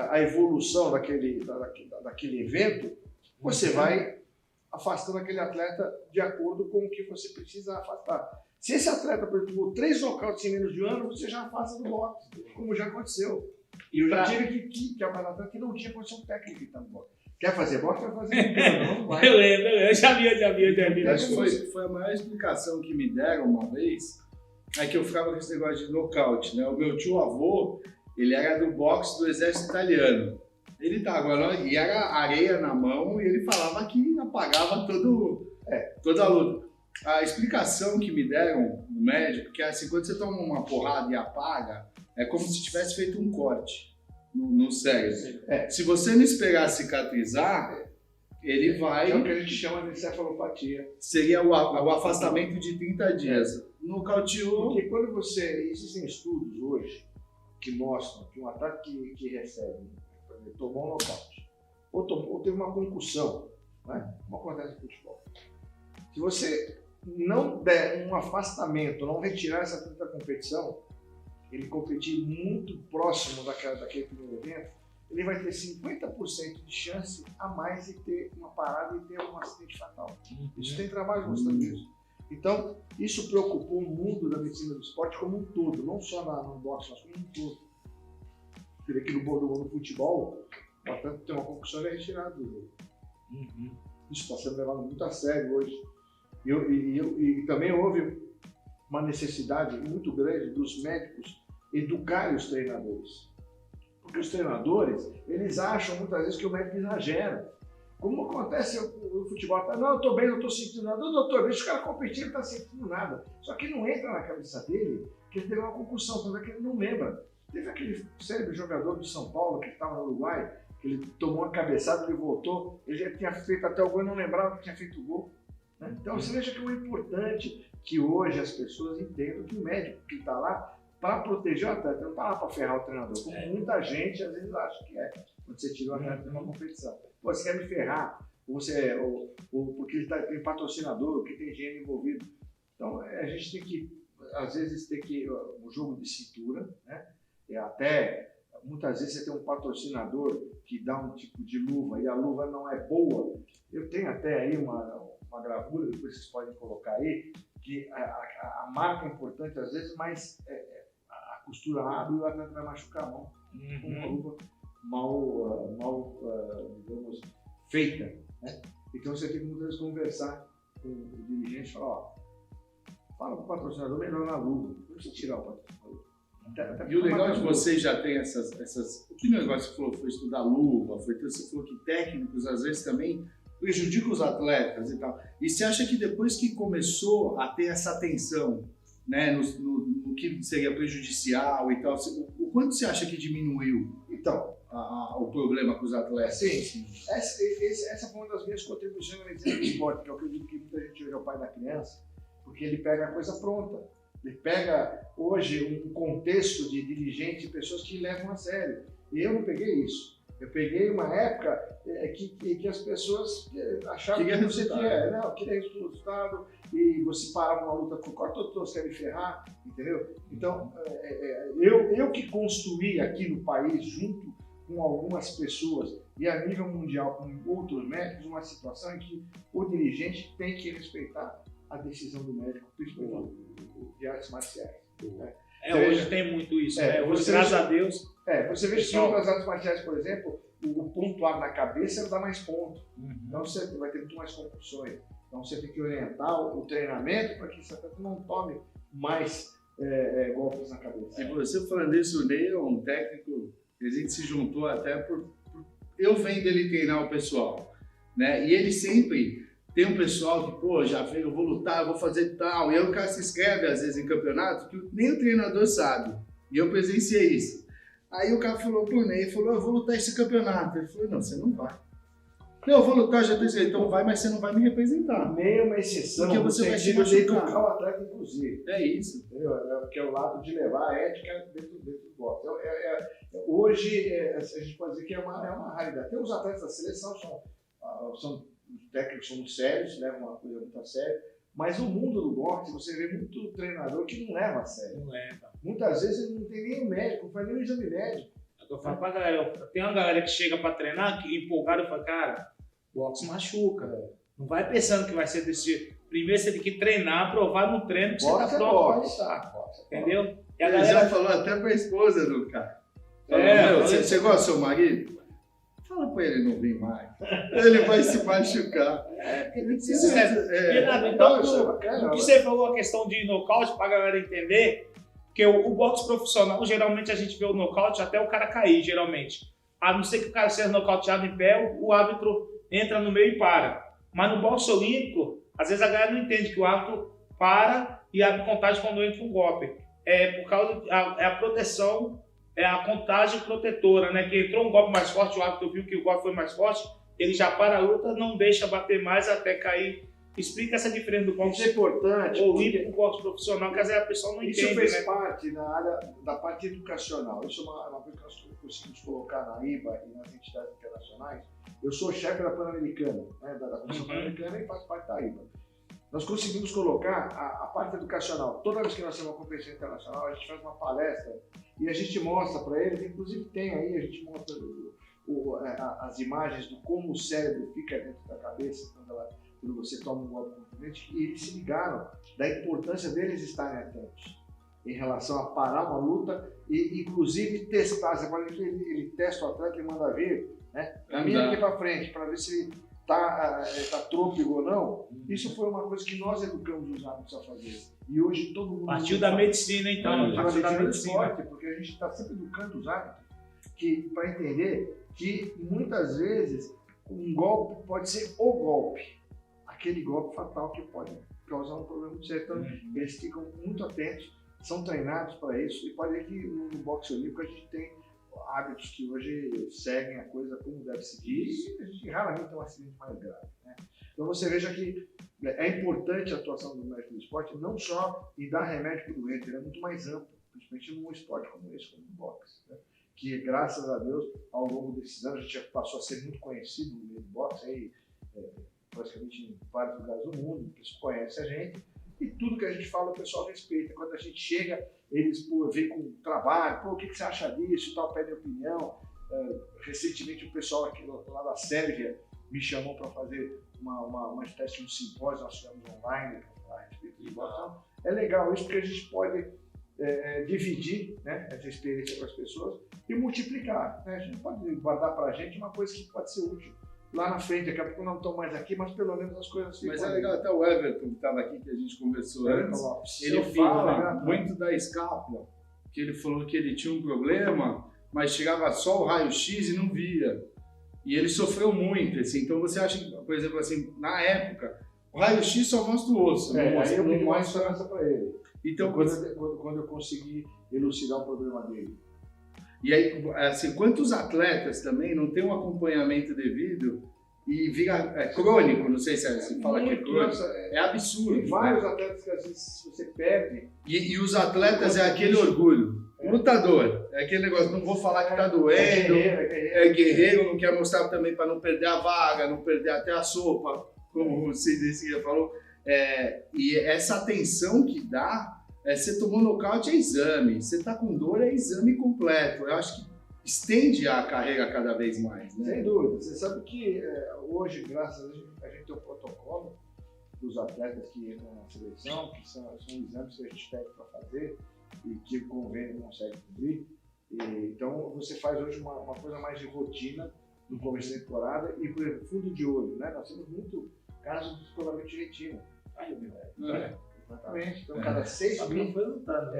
a evolução daquele evento, você vai afastando aquele atleta de acordo com o que você precisa afastar. Se esse atleta, por exemplo, tomou 3 nocautes em menos de 1 ano, você já afasta do boxe, como já aconteceu. E eu já tive que atleta que não tinha condição técnica de estar no boxe. Quer fazer boxe, vai fazer não vai. Eu lembro, eu já vi. Acho que foi a maior explicação que me deram uma vez, é que eu ficava com esse negócio de nocaute, né? O meu tio-avô, ele era do boxe do exército italiano. Ele tava lá e era areia na mão e ele falava que apagava toda a luta. A explicação que me deram no médico, que é assim, quando você toma uma porrada e apaga, é como se tivesse feito um corte no cérebro. Se você não esperar cicatrizar, ele vai... É o que a gente chama de encefalopatia. Seria o afastamento de 30 dias. Nocauteou... Porque quando existem estudos hoje que mostram que um atleta que recebe, por exemplo, tomou um nocaute, ou teve uma concussão, né? Como acontece no futebol. Se você não der um afastamento, não retirar essa atleta da competição, ele competir muito próximo daquele primeiro evento, ele vai ter 50% de chance a mais de ter uma parada e ter um acidente fatal. Isso tem trabalho mostrando isso. Então, isso preocupou o mundo da medicina do esporte como um todo, não só no boxe, mas como um todo. Porque aqui no futebol, o atleta tem uma concussão e é retirado do jogo. Isso está sendo levado muito a sério hoje. E também houve uma necessidade muito grande dos médicos educarem os treinadores. Porque os treinadores, eles acham muitas vezes que o médico exagera. Como acontece no futebol, não, eu estou bem, não estou sentindo nada. Doutor, deixa o cara competir, ele não está sentindo nada. Só que não entra na cabeça dele que ele teve uma concussão, tanto é que ele não lembra. Teve aquele célebre jogador de São Paulo que estava no Uruguai, que ele tomou uma cabeçada, ele voltou, ele já tinha feito até o gol e não lembrava que tinha feito o gol. Né? Então você veja que é importante que hoje as pessoas entendam que o médico que está lá para proteger o atleta, não está lá para ferrar o treinador, como muita gente às vezes acha que é, quando você tira o atleta de uma competição. Pô, você quer me ferrar, ou porque ele tem patrocinador, porque tem dinheiro envolvido. Então a gente tem que, às vezes, o jogo de cintura, né? Até muitas vezes você tem um patrocinador que dá um tipo de luva e a luva não é boa. Eu tenho até aí uma gravura, depois vocês podem colocar aí, que a marca é importante às vezes, mas a costura abre e o atleta vai machucar a mão com uma luva mal digamos, feita. Né? Então você tem que muitas vezes conversar com o dirigente e falar, ó, fala para o patrocinador melhor na luva, não precisa tirar o patrocinador. E o legal de vocês já tem essas... O que negócio você falou? Foi estudar luva, você falou que técnicos às vezes também prejudicam os atletas e tal. E você acha que depois que começou a ter essa atenção, né, no que seria prejudicial e tal, o quanto você acha que diminuiu então, o problema com os atletas? Sim. Essa foi uma das minhas contribuições na medicina do esporte, que eu acredito que muita gente hoje é o pai da criança, porque ele pega a coisa pronta. Ele pega hoje um contexto de dirigentes e pessoas que levam a sério. E eu não peguei isso. Eu peguei uma época que as pessoas achavam que você queria resultado e você parava uma luta por corte, todos querem ferrar, entendeu? Então, eu que construí aqui no país, junto com algumas pessoas e a nível mundial com outros médicos, uma situação em que o dirigente tem que respeitar a decisão do médico, principalmente de artes marciais. Né? Hoje tem muito isso, né? Hoje, graças a Deus. Você vê que em outras artes marciais, por exemplo, o pontuar na cabeça dá mais ponto. Então você vai ter muito mais concussões. Então você tem que orientar o treinamento para que esse atleta não tome mais golpes na cabeça. E você falando isso, o Ney é um técnico que a gente se juntou até por eu vendo ele treinar o pessoal, né? E ele sempre tem um pessoal que, pô, já veio, eu vou lutar, eu vou fazer tal. E aí o cara se inscreve, às vezes, em campeonato que nem o treinador sabe. E eu presenciei isso. Aí o cara falou pro Ney, eu vou lutar esse campeonato. Ele falou, não, você não vai. Não, eu vou lutar, já pensei, então vai, mas você não vai me representar. Nem uma exceção, porque você vai se machucar. Educar o atleta, inclusive. É isso. Entendeu? Que é o lado de levar a ética dentro do boxe. Hoje, a gente pode dizer que é uma raridade. Tem os atletas da seleção, são técnicos são sérios, levam uma coisa muito a sério, mas no mundo do boxe você vê muito treinador que não leva a sério. Não leva. Muitas vezes ele não tem nem o médico, não faz nem o exame médico. Eu falo pra galera, tem uma galera que chega pra treinar, que empolgada, eu falo, cara, boxe machuca. Não vai pensando que vai ser desse jeito. Primeiro você tem que treinar, provar no treino que você tá pronto pra lutar. Entendeu? E a ele galera já falou até pra esposa do cara. Você gosta do seu marido? Fala pra ele não vir mais. Ele vai se machucar. Então, o que você falou, a questão de nocaute, pra galera entender, porque o boxe profissional, geralmente a gente vê o nocaute até o cara cair, geralmente. A não ser que o cara seja nocauteado em pé, o árbitro entra no meio e para. Mas no boxe olímpico, às vezes a galera não entende que o árbitro para e abre contagem quando entra um golpe. Por causa a proteção, a contagem protetora, né? Que entrou um golpe mais forte, o árbitro viu que o golpe foi mais forte, ele já para a luta, não deixa bater mais até cair. Explica essa diferença do boxe importante olímpico com o boxe profissional, que às vezes a pessoa não entende. Isso fez parte na área da parte educacional. Isso é uma coisa que nós conseguimos colocar na IBA e nas entidades internacionais. Eu sou chefe da Pan-Americana, né, da Comissão Pan-Americana, e faço parte da IBA. Nós conseguimos colocar a parte educacional. Toda vez que nós temos uma competição internacional, a gente faz uma palestra e a gente mostra para eles, inclusive tem aí, a gente mostra as imagens de como o cérebro fica dentro da cabeça quando você toma um golpe contundente, e eles se ligaram da importância deles estarem atentos em relação a parar uma luta e, inclusive, testar. Você pode ver que ele testa o atleta e manda vir, né? Caminha aqui para frente para ver se ele tá trôpego ou não. Isso foi uma coisa que nós educamos os árbitros a fazer. E hoje todo mundo... Partiu da medicina, então. Partiu da medicina. Porque a gente está sempre educando os árbitros para entender que, muitas vezes, um golpe pode ser o golpe. Aquele golpe fatal que pode causar um problema muito sério. Então, eles ficam muito atentos, são treinados para isso. E pode ver que no boxe olímpico a gente tem hábitos que hoje seguem a coisa como deve seguir e a gente raramente tem um acidente mais grave, né? Então você veja que é importante a atuação do médico do esporte, não só em dar remédio para o doente, ele é muito mais amplo, principalmente num esporte como esse, como o boxe, né? Que graças a Deus, ao longo desses anos, a gente passou a ser muito conhecido no meio do boxe, aí, praticamente em vários lugares do mundo, o pessoal conhece a gente, e tudo que a gente fala o pessoal respeita. Quando a gente chega, eles vêm com trabalho, o que você acha disso e tal, pedem opinião. Recentemente o pessoal aqui lá da Sérvia me chamou para fazer uma espécie de um simpósio, nós fizemos online para falar a respeito de boxe. Então, é legal isso porque a gente pode dividir, né, essa experiência com as pessoas e multiplicar, né? A gente pode guardar para a gente uma coisa que pode ser útil lá na frente, daqui a pouco não estão mais aqui, mas pelo menos as coisas ficam. Mas é legal, até o Everton, que estava aqui, que a gente conversou antes, ele fala muito da escápula, que ele falou que ele tinha um problema, mas chegava só o raio-x e não via. E ele sofreu muito, assim. Então você acha, por exemplo, assim, na época, o raio-x só mostra o osso, não mostra, aí eu tenho mais esperança para ele. Então, quando eu consegui elucidar o problema dele. E aí, assim, quantos atletas também não têm um acompanhamento devido e vira crônico, não sei se fala que é crônico, é absurdo. Tem vários atletas que às vezes você perde. E os atletas é aquele orgulho. Lutador, é aquele negócio, não vou falar que tá doendo, é guerreiro, não quer mostrar também para não perder a vaga, não perder até a sopa, como o Cid falou. E essa atenção que dá, você tomou nocaute é exame, você tá com dor é exame completo. Eu acho que estende a carreira cada vez mais, né? Sem dúvida. Você sabe que hoje, graças a Deus, a gente tem um protocolo dos atletas que entram na seleção, que são exames que a gente pede para fazer e que o convênio consegue cumprir. Então, você faz hoje uma coisa mais de rotina no começo da temporada e, por exemplo, fundo de olho, né? Nós temos muito casos de descolamento de retina. Ai, meu Deus. Exatamente. Então, cada 6 meses. Não foi lutando.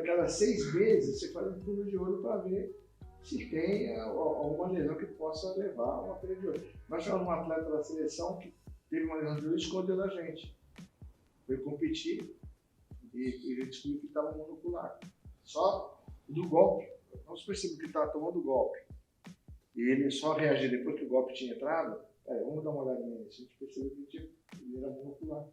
Cada 6 meses você faz um fundo de olho para ver se tem alguma lesão que possa levar a uma perda de olho. Nós tivemos um atleta da seleção que teve uma lesão de olho e escondeu da gente. Foi competir e ele descobriu que estava monocular. Só do golpe. Não se percebeu que ele estava tomando golpe. E ele só reagiu depois que o golpe tinha entrado. Vamos dar uma olhada nisso. A gente percebeu que ele era monocular.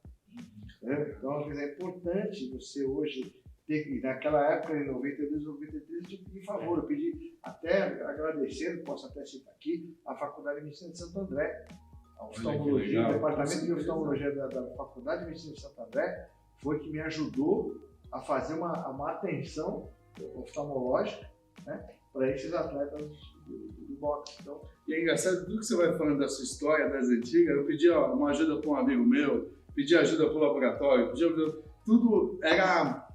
Então, é importante você hoje ter que, naquela época, em 92, 93, eu tive que pedir favor. Eu pedi, até agradecendo, posso até citar aqui, a Faculdade de Medicina de Santo André. A oftalmologia, o departamento de oftalmologia da Faculdade de Medicina de Santo André foi que me ajudou a fazer uma atenção oftalmológica, né, para esses atletas do boxe. Então, e é engraçado, tudo que você vai falando da sua história, das antigas, eu pedi uma ajuda para um amigo meu, pedi ajuda para o laboratório, pedi ajuda, tudo era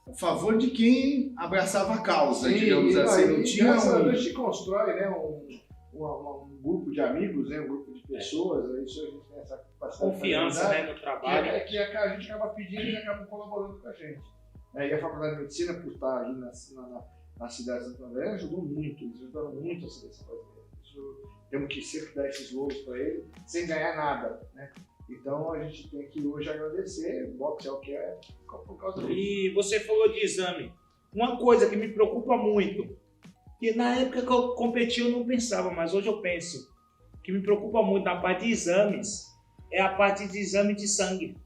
a favor de quem abraçava a causa, digamos assim. Não tinha graças a Deus a gente constrói, né, um grupo de amigos, né, um grupo de pessoas, isso a gente tem essa capacidade. Confiança, né, no trabalho. Que a gente acaba pedindo e eles acabam colaborando com a gente. E a Faculdade de Medicina, por estar ali na cidade de Santo André, ajudou muito, eles ajudaram muito a seleção brasileira. Temos que sempre dar esses louros para ele, sem ganhar nada, né? Então a gente tem que hoje agradecer, o boxe é o que é, por causa disso. E você falou de exame. Uma coisa que me preocupa muito, que na época que eu competi eu não pensava, mas hoje eu penso, que me preocupa muito na parte de exames, é a parte de exame de sangue.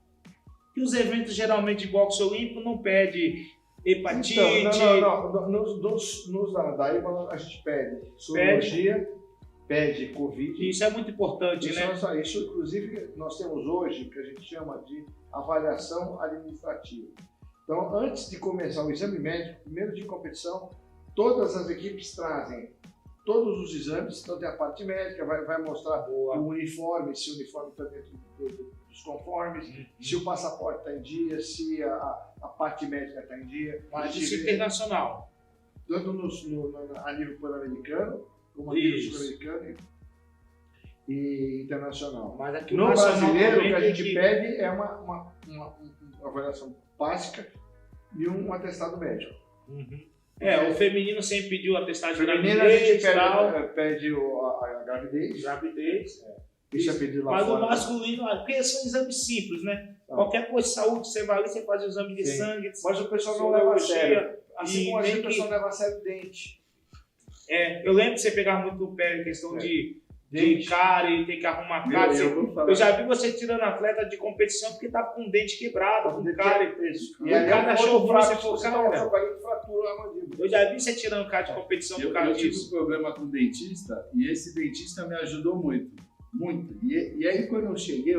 Que os eventos geralmente de boxe olímpico não pedem hepatite. Então, nos da IBA a gente pede sorologia, pede Covid. Isso é muito importante, né? Isso, inclusive, nós temos hoje o que a gente chama de avaliação administrativa. Então, antes de começar o exame médico, primeiro de competição, todas as equipes trazem todos os exames, então tem a parte médica, vai mostrar o uniforme, se o uniforme está dentro dos conformes, se o passaporte está em dia, se a parte médica está em dia. Mas isso é internacional. Tanto a nível pan-americano, como a nível sul-americano e internacional. Mas aqui no brasileiro, o que a gente pede é uma avaliação básica e um atestado médico. O feminino sempre pediu atestado de gravidez. A gente pede a gravidez. Isso é pedido lá mas fora. Mas o masculino, porque são exames simples, né? Qualquer coisa de saúde, você vai ali, você faz o exame de sangue. Mas o pessoal não leva a sério. Assim como a gente, o pessoal leva a sério o dente. Eu lembro que você pegava muito no pé, questão de cárie, ter que arrumar cárie. Eu já vi você tirando atleta de competição porque tava com o dente quebrado, com cárie. E aí cara achou fraco, você falou, cara, fratura a mandíbula. Eu já vi você tirando cárie de competição por causa disso. Eu tive um problema com o dentista e esse dentista me ajudou muito. Muito. E aí quando eu cheguei,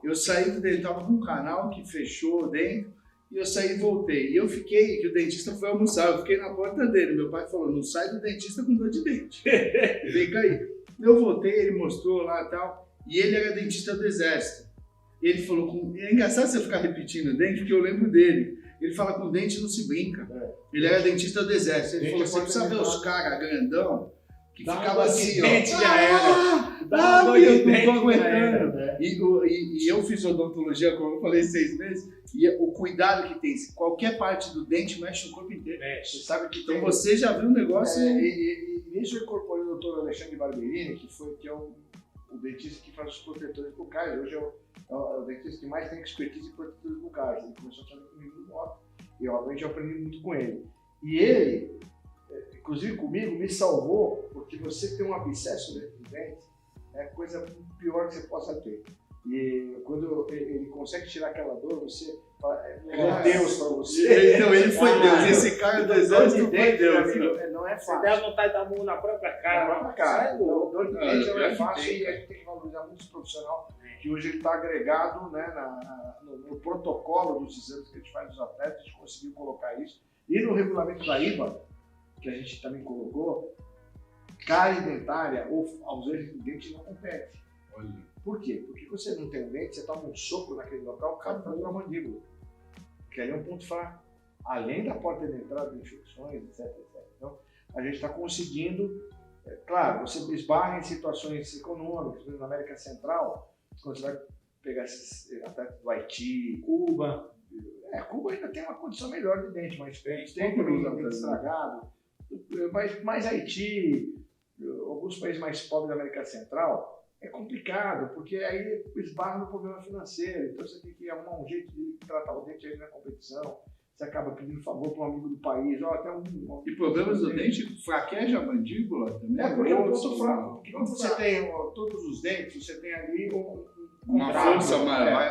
eu saí do dente, tava com um canal que fechou dentro, e eu saí e voltei. E eu fiquei, que o dentista foi almoçar, eu fiquei na porta dele. Meu pai falou, não sai do dentista com dor de dente. Fica aí. Eu voltei, ele mostrou lá e tal, e ele era dentista do exército. Ele falou, é engraçado você ficar repetindo o dente, porque eu lembro dele. Ele fala com o dente não se brinca. Ele era dentista do exército. Ele falou, você precisa ver os caras grandão, que ficava assim, ó. Já era. Eu não tô aguentando. E eu fiz odontologia, como eu falei, 6 meses, e o cuidado que tem, qualquer parte do dente mexe no corpo inteiro. Você sabe que então você já viu o negócio. E nisso eu incorporei o doutor Alexandre Barberini, que é o dentista que faz os protetores bucais. Hoje é o dentista que mais tem expertise em protetores bucais. Ele começou a fazer comigo no moto, e obviamente eu aprendi muito com ele. E ele, inclusive comigo, me salvou, porque você ter um abscesso dentro do dente é a coisa pior que você possa ter. E quando ele consegue tirar aquela dor, você fala, é Deus para você. Então ele foi Deus. Esse cara do exército foi Deus. Não é fácil. Você tem a vontade de dar mão na própria cara. Dor de dente não é fácil e a gente tem que valorizar muito esse profissional que hoje ele está agregado, né, no protocolo dos exames que a gente faz dos atletas, a gente conseguiu colocar isso. E no regulamento da IBA, que a gente também colocou, cárie dentária ou ausência de dente não compete. Por quê? Porque você não tem um dente, você toma um soco naquele local, cabe para a mandíbula, que ali é um ponto fraco. Além da porta de entrada de infecções, etc. Então, a gente está conseguindo, claro, você esbarra em situações econômicas, por exemplo, na América Central, quando você vai pegar esses atletas do Haiti, Cuba. Cuba ainda tem uma condição melhor de dente, mas tem um dente estragado. Mas Haiti, alguns países mais pobres da América Central, é complicado, porque aí esbarra no problema financeiro. Então você tem que arrumar um jeito de tratar o dente aí na competição. Você acaba pedindo favor para um amigo do país. E problemas do dente fraqueja a mandíbula também? Porque é um ponto fraco. Porque quando você tem todos os dentes, você tem ali uma força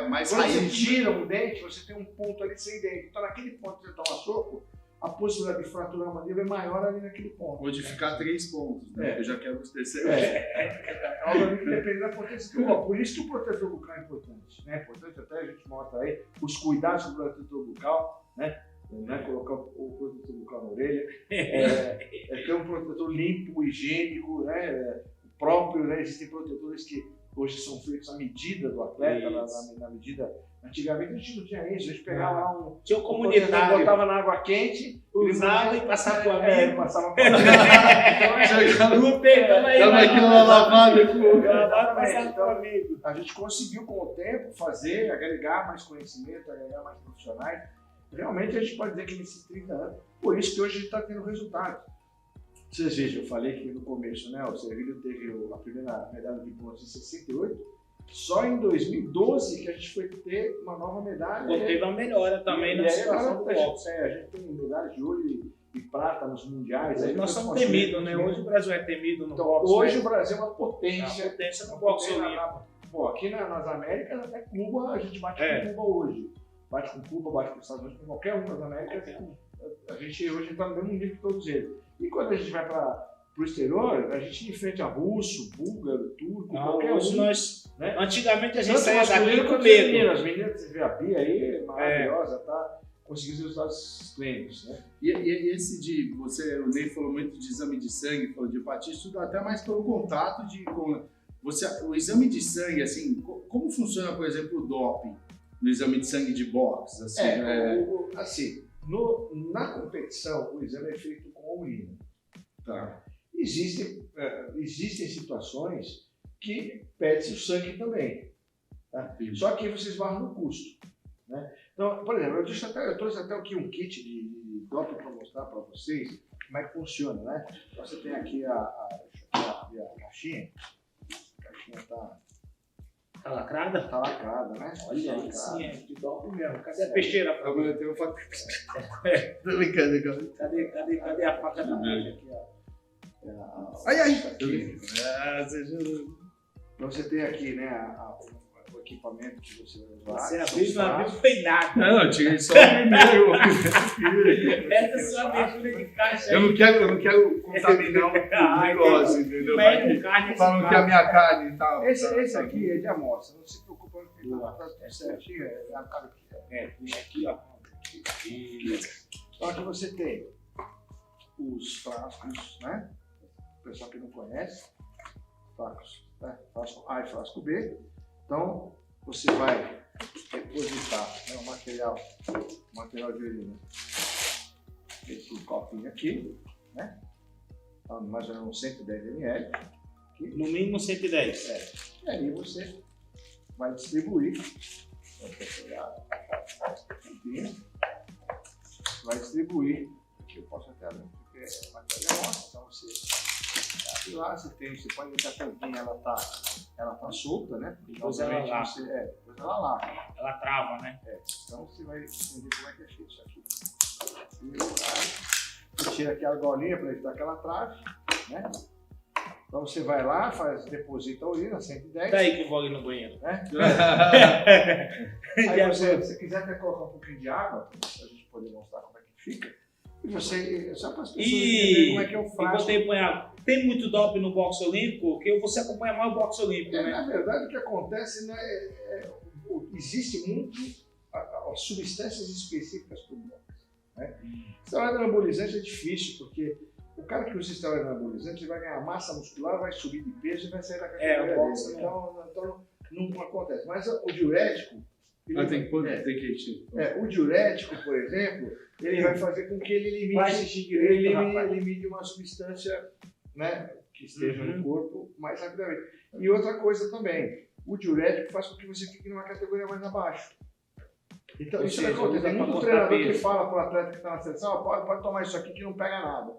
mais quando você tira um dente, você tem um ponto ali sem dente. Então naquele ponto que você toma soco, a possibilidade de fraturar a mandíbula é maior ali naquele ponto. Ou de ficar 3 pontos, né? Eu já quero os terceiros. Obviamente depende da potência do bucal. Por isso que o protetor bucal é importante. É importante até a gente mostra aí os cuidados do protetor bucal, né? Colocar o protetor bucal na orelha. Ter um protetor limpo, higiênico, né? Próprio, né? Existem protetores que hoje são feitos à medida do atleta, na medida. Antigamente a gente não tinha isso, a gente pegava lá tinha um comunitário, botava na água quente, usava e passava pro amigo. Passava pro amigo. Não pegando aí. Tava aquilo lá lavado. Passava pro amigo. A gente conseguiu com o tempo fazer, agregar mais conhecimento, agregar mais profissionais. Realmente a gente pode dizer que nesses 30 anos, por isso que hoje a gente está tendo resultado. Vocês vejam, eu falei que no começo, né, o Servilho teve a primeira medalha de bronze em 68, só em 2012 que a gente foi ter uma nova medalha. Teve uma melhora também na situação do boxe. A gente tem medalhas de ouro e prata nos mundiais. Hoje nós somos temidos, né? Hoje o Brasil é temido no boxe. Hoje o Brasil é uma potência. Potência no boxe olímpico. Aqui nas Américas, até Cuba, a gente bate com Cuba hoje. Bate com Cuba, bate com os Estados Unidos, com qualquer um das Américas. A gente hoje está no mesmo nível que todos eles. E quando a gente vai para o exterior, a gente enfrenta russo, búlgaro, turco, qualquer um. Antigamente a gente saía daqui com medo. As meninas, você vê a Bia aí, maravilhosa, tá? conseguir os resultados clínicos, né? E esse o Ney falou muito de exame de sangue, falou de hepatite, tudo até mais pelo contato o exame de sangue, assim, como funciona, por exemplo, o doping no exame de sangue de boxe? Assim, Na competição, o exame é feito com a urina. Tá. Existem situações que pede-se o sangue também. Tá? Só que você esbarra no custo. Né? Então, por exemplo, eu trouxe até aqui um kit de doping para mostrar para vocês como é que funciona. Né? Então, você tem aqui a caixinha. A caixinha está lacrada? Tá lacrada, né? Olha aí, sim, é de doping mesmo. Cadê a peixeira? Agora eu tenho faca. Tô brincando, cara. Cadê a faca da Aqui, ó. Ai! Então você tem aqui, né, o equipamento que você vai usar. Você abriu, não abriu, não tem nada. Não, eu tirei só o primeiro. Essa é a sua abertura de caixa. Eu não quero contaminar o negócio, entendeu? Falam que a minha carne e tal. Esse aqui é de amostra, não se preocupa com ele. Tá tudo certinho, é a cara aqui. Aqui, ó. Então aqui você tem os frascos, né? O pessoal que não conhece, frascos, né? Frasco A e frasco B. Então você vai depositar, né, o material de urina. Esse copinho aqui, né? Então, mais ou menos 110 ml. Aqui. No mínimo 110. E aí você vai distribuir. Vou pegar vai distribuir. Aqui eu posso até abrir, porque é material amostra, então você abre lá, você pode ver que a tampinha ela tá solta, né? Depois ela lá. Depois ela lá. Ela trava, né? Então você vai entender como é que é feito isso aqui. Você tira aqui a argolinha para evitar aquela trave, né? Então você vai lá, deposita a urina, 110. Daí que eu vou ali no banheiro. Né? Aí se quiser até colocar um pouquinho de água, para a gente poder mostrar como é que fica. E você, só para as pessoas entenderem como é que é o frasco. Tem muito doping no boxe olímpico, que você acompanha mais o boxe olímpico, né? Na verdade, o que acontece, né, existe muito as substâncias específicas para o boxe. Né? Esteroide anabolizante é difícil, porque o cara que usa esteroide anabolizante vai ganhar massa muscular, vai subir de peso e vai sair da categoria dele. Então não acontece. Mas o diurético... o diurético, por exemplo, ele vai fazer com que ele elimine uma substância, né, que esteja no corpo mais rapidamente. E outra coisa também, o diurético faz com que você fique numa categoria mais abaixo. Então isso acontece. Tem muito treinador que fala para o atleta que está na seleção, pode tomar isso aqui que não pega nada.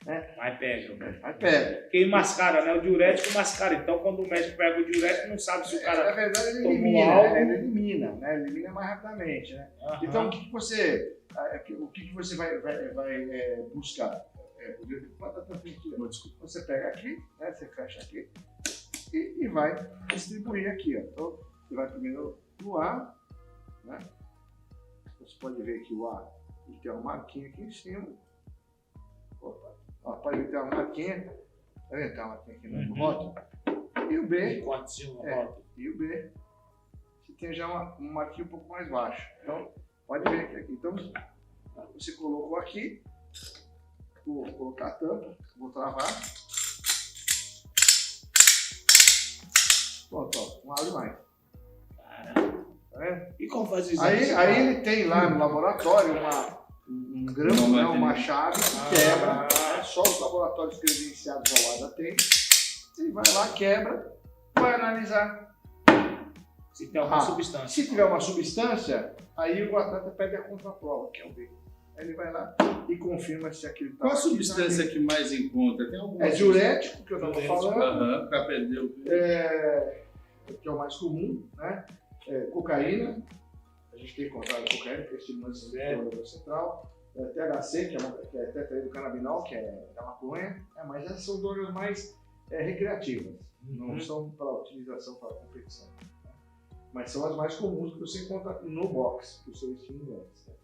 Né? Mas pega. Mas pega. Porque ele mascara, né? O diurético mascara. Então quando o médico pega o diurético, não sabe se o cara. Na verdade, ele elimina, né? Ele elimina mais rapidamente. Né? Então o que você vai buscar? Você pega aqui, né? Você fecha aqui e vai distribuir aqui. Ó. Então você vai primeiro no ar, né? Você pode ver que o A ele tem uma marquinha aqui em cima. Opa. Ó, pode ver que tem uma marquinha. Tá vendo? Tem uma marquinha aqui no rótulo. E o B. E o B. Você tem já uma marquinha um pouco mais baixa. Então, pode ver aqui. Então, você colocou aqui. Vou colocar a tampa. Vou travar. Pronto, ó. Não abre mais. E como faz isso? Aí ele tem lá no laboratório um grão, né, uma chave que quebra. Só os laboratórios credenciados ao ADA tem. Ele vai lá, quebra, vai analisar. Se tem alguma substância. Se tiver uma substância, aí o atleta pede a contraprova, que é o B. Aí ele vai lá e confirma se aquilo está. Qual a substância que mais encontra? Tem alguma diurético, que eu estava falando. Para perder o que é o mais comum, né? Cocaína, a gente tem encontrado cocaína, que é estimulante do nervo central, THC, que é tetraidrocannabinol, que é da maconha, mas essas são drogas mais recreativas, não são para utilização para competição, né? Mas são as mais comuns que você encontra no boxe, que são estimulantes. Né?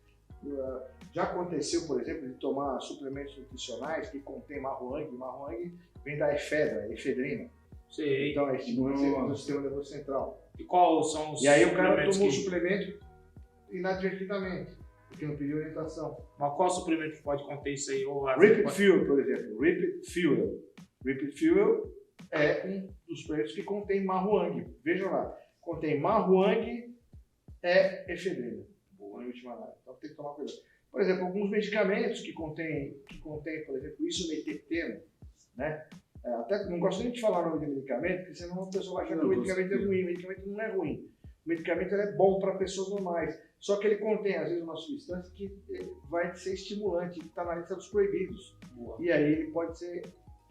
Já aconteceu, por exemplo, de tomar suplementos nutricionais que contêm marroang vem da efedrina. Sei. Então é estimulante do sistema nervoso central. E qual são os E aí o cara tomou o suplemento inadvertidamente. porque não pediu orientação. Mas qual suplemento que pode conter isso aí? Ou Ripid Fuel, por exemplo. Ripid Fuel. Ripid Fuel é um dos suplementos que contém marruang. Vejam lá, contém marruang e efedrina. Boa, em última análise. Então tem que tomar cuidado. Por exemplo, alguns medicamentos que contém, por exemplo, isometeteno, né? Até não gosto nem de falar o nome de medicamento, porque senão a pessoa vai achar que o medicamento é ruim. O medicamento não é ruim. O medicamento é bom para pessoas normais. Só que ele contém, às vezes, uma substância que vai ser estimulante, que está na lista dos proibidos. Boa. E aí ele pode ser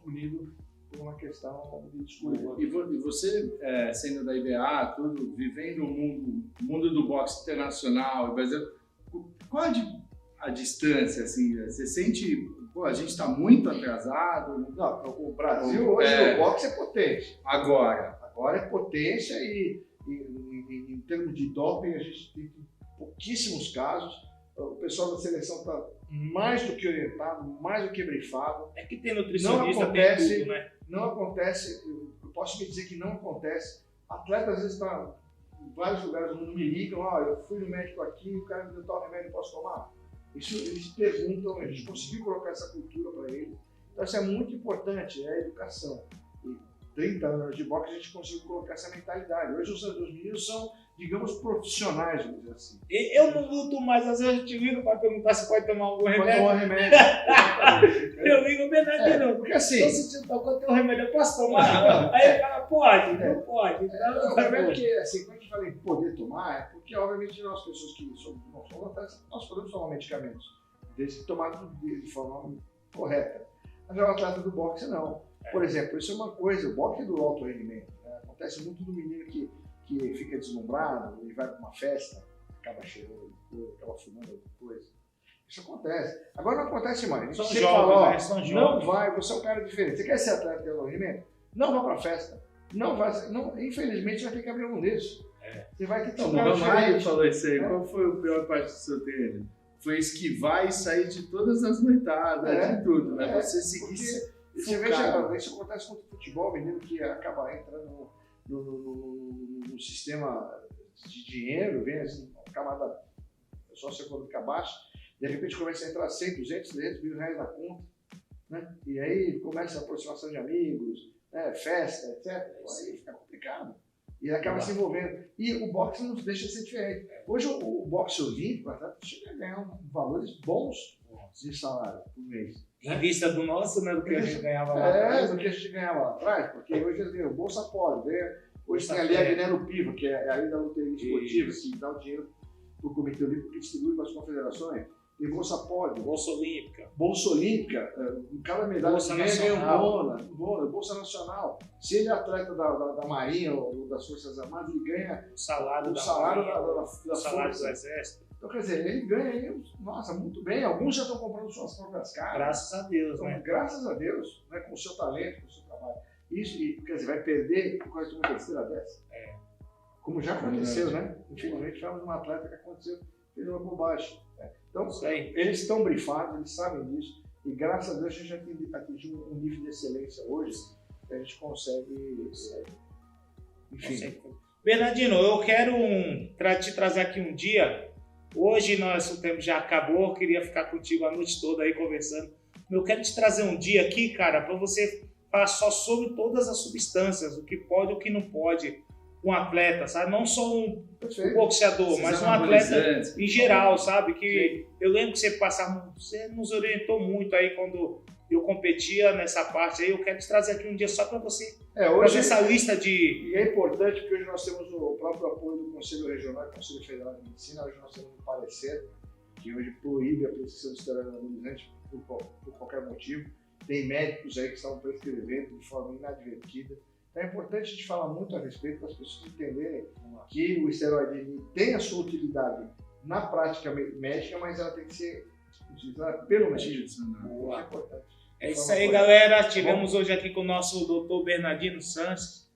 punido por uma questão de escolha. E você, sendo da IBA, tudo, vivendo o mundo do boxe internacional, qual a distância? Assim, você sente, pô, a gente está muito atrasado? Não, o Brasil hoje no boxe é potente. Agora é potência e em termos de doping a gente tem pouquíssimos casos. O pessoal da seleção está mais do que orientado, mais do que brifado. É que tem nutricionista, tem tudo, né? Não acontece, eu posso me dizer que não acontece. Atleta às vezes está em vários lugares do mundo, me ligam, eu fui no médico aqui, o cara me deu tal remédio, posso tomar? Isso eles perguntam, a gente conseguiu colocar essa cultura para eles. Então isso é muito importante, é a educação. E 30 anos de boxe a gente conseguiu colocar essa mentalidade. Hoje os meninos são, digamos, profissionais, vamos dizer assim. Eu não luto mais, às vezes eu te ligo para perguntar se pode tomar algum remédio. Pode tomar remédio. Eu ligo Bernardino, porque assim, estou sentindo tal coisa, tem um remédio, eu posso tomar? Aí ele fala, pode, não pode. O remédio que, assim, quando a gente fala em poder tomar, é porque, obviamente, nós pessoas que não somos atletas, nós podemos tomar medicamentos, desde que tomados de forma correta. Mas o atleta do boxe, não. Por exemplo, isso é uma coisa, o boxe é do alto rendimento. Né? Acontece muito do menino que fica deslumbrado, ele vai para uma festa, acaba cheirando, acaba fumando depois. Isso acontece. Agora não acontece mais. São você jovens, fala, né? São não jovens. vai, você é um cara diferente. Você quer ser atleta de alto rendimento? Não vá para a festa. Não vai, não, infelizmente, você vai ter que abrir um disso. Você vai ter que tomar. O Mário falou isso aí. Qual foi a pior parte do seu treino? Foi esquivar e sair de todas as noitadas, de tudo, né? Você seguir. Você veja, isso acontece com o futebol, menino que acaba entrando no sistema de dinheiro, vem assim, uma camada socioeconômica baixa, de repente começa a entrar 100, 200, 300 mil reais na conta, né? E aí começa a aproximação de amigos, né? Festa, etc. Aí fica complicado. E ele acaba se envolvendo. E o boxe não deixa de ser diferente. Hoje o boxe olímpico chega a ganhar valores bons de salário por mês. Em vista do nosso, né? Do que a gente ganhava lá atrás. Do que a gente ganhava lá atrás, porque hoje tem o Bolsa Pode, hoje tem ali a Minero Piva, que é ali da loteria esportiva, que dá o dinheiro para o Comitê Olímpico que distribui para as confederações. Tem Bolsa Pode. Bolsa Olímpica. Bolsa Olímpica, cada medalha que ganha um bônus, Bolsa Nacional. Se ele é atleta da Marinha ou das Forças Armadas, ele ganha o salário da salário do Exército. Então, quer dizer, ele ganha aí, nossa, muito bem. Alguns já estão comprando suas próprias casas. Graças a Deus, então, né? Graças a Deus, né, com o seu talento, com o seu trabalho. Isso, quer dizer, vai perder por causa de uma terceira dessa. Como já aconteceu, né? Infelizmente, tivemos um atleta que aconteceu, fez uma bobagem. Né? Então, eles estão brifados, eles sabem disso. E graças a Deus, a gente já atingiu um nível de excelência hoje que a gente consegue. Enfim. Bernardino, eu quero te trazer aqui um dia. Hoje nosso tempo já acabou, eu queria ficar contigo a noite toda aí conversando. Eu quero te trazer um dia aqui, cara, para você falar só sobre todas as substâncias, o que pode e o que não pode um atleta, sabe? Não só um boxeador, mas um atleta em geral, sabe? Que eu lembro que você nos orientou muito aí quando eu competia nessa parte aí. Eu quero te trazer aqui um dia só para você fazer essa lista de... E é importante porque hoje nós temos o próprio apoio do Conselho Regional e Conselho Federal de Medicina. Hoje nós temos um parecer que hoje proíbe a prescrição de esteroides anabolizantes por qualquer motivo. Tem médicos aí que estão prescrevendo de forma inadvertida. Então é importante a gente falar muito a respeito para as pessoas entenderem que o esteroide tem a sua utilidade na prática médica, mas ela tem que ser utilizada pelo médico. Isso é importante. É isso aí, galera. Tivemos hoje aqui com o nosso doutor Bernardino Sanches,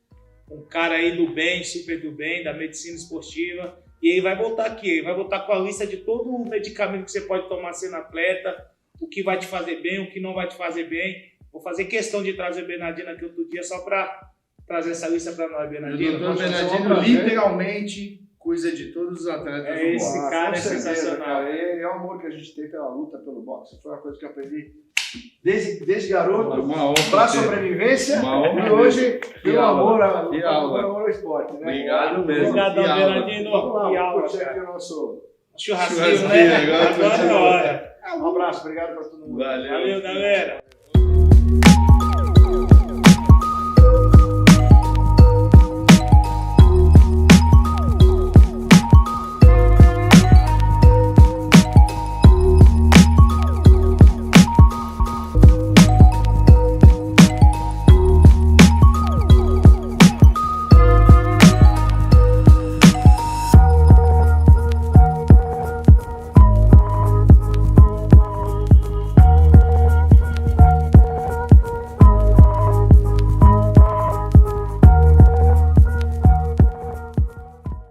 um cara aí do bem, super do bem, da medicina esportiva. E ele vai voltar aqui, ele vai voltar com a lista de todo o medicamento que você pode tomar sendo atleta, o que vai te fazer bem, o que não vai te fazer bem. Vou fazer questão de trazer o Bernardino aqui outro dia só para trazer essa lista para nós, Bernardino. O doutor Bernardino literalmente cuida de todos os atletas do Esse boxe. cara Com é certeza, sensacional. cara. E é o amor que a gente tem pela luta, pelo boxe. Foi uma coisa que eu aprendi desde garoto, Uma honra para ter. sobrevivência, Uma honra e hoje pelo aula. amor, Que pelo aula. amor ao esporte. Né? Obrigado mesmo. Obrigadão, Que aula. Bernardino. Vamos lá, Que vamos aula, curtir aqui cara. o nosso... Churrasquinho, Churrasquinho, né? agora Agora é continua. hora. Um abraço, obrigado para todo mundo. Valeu. Valeu, galera.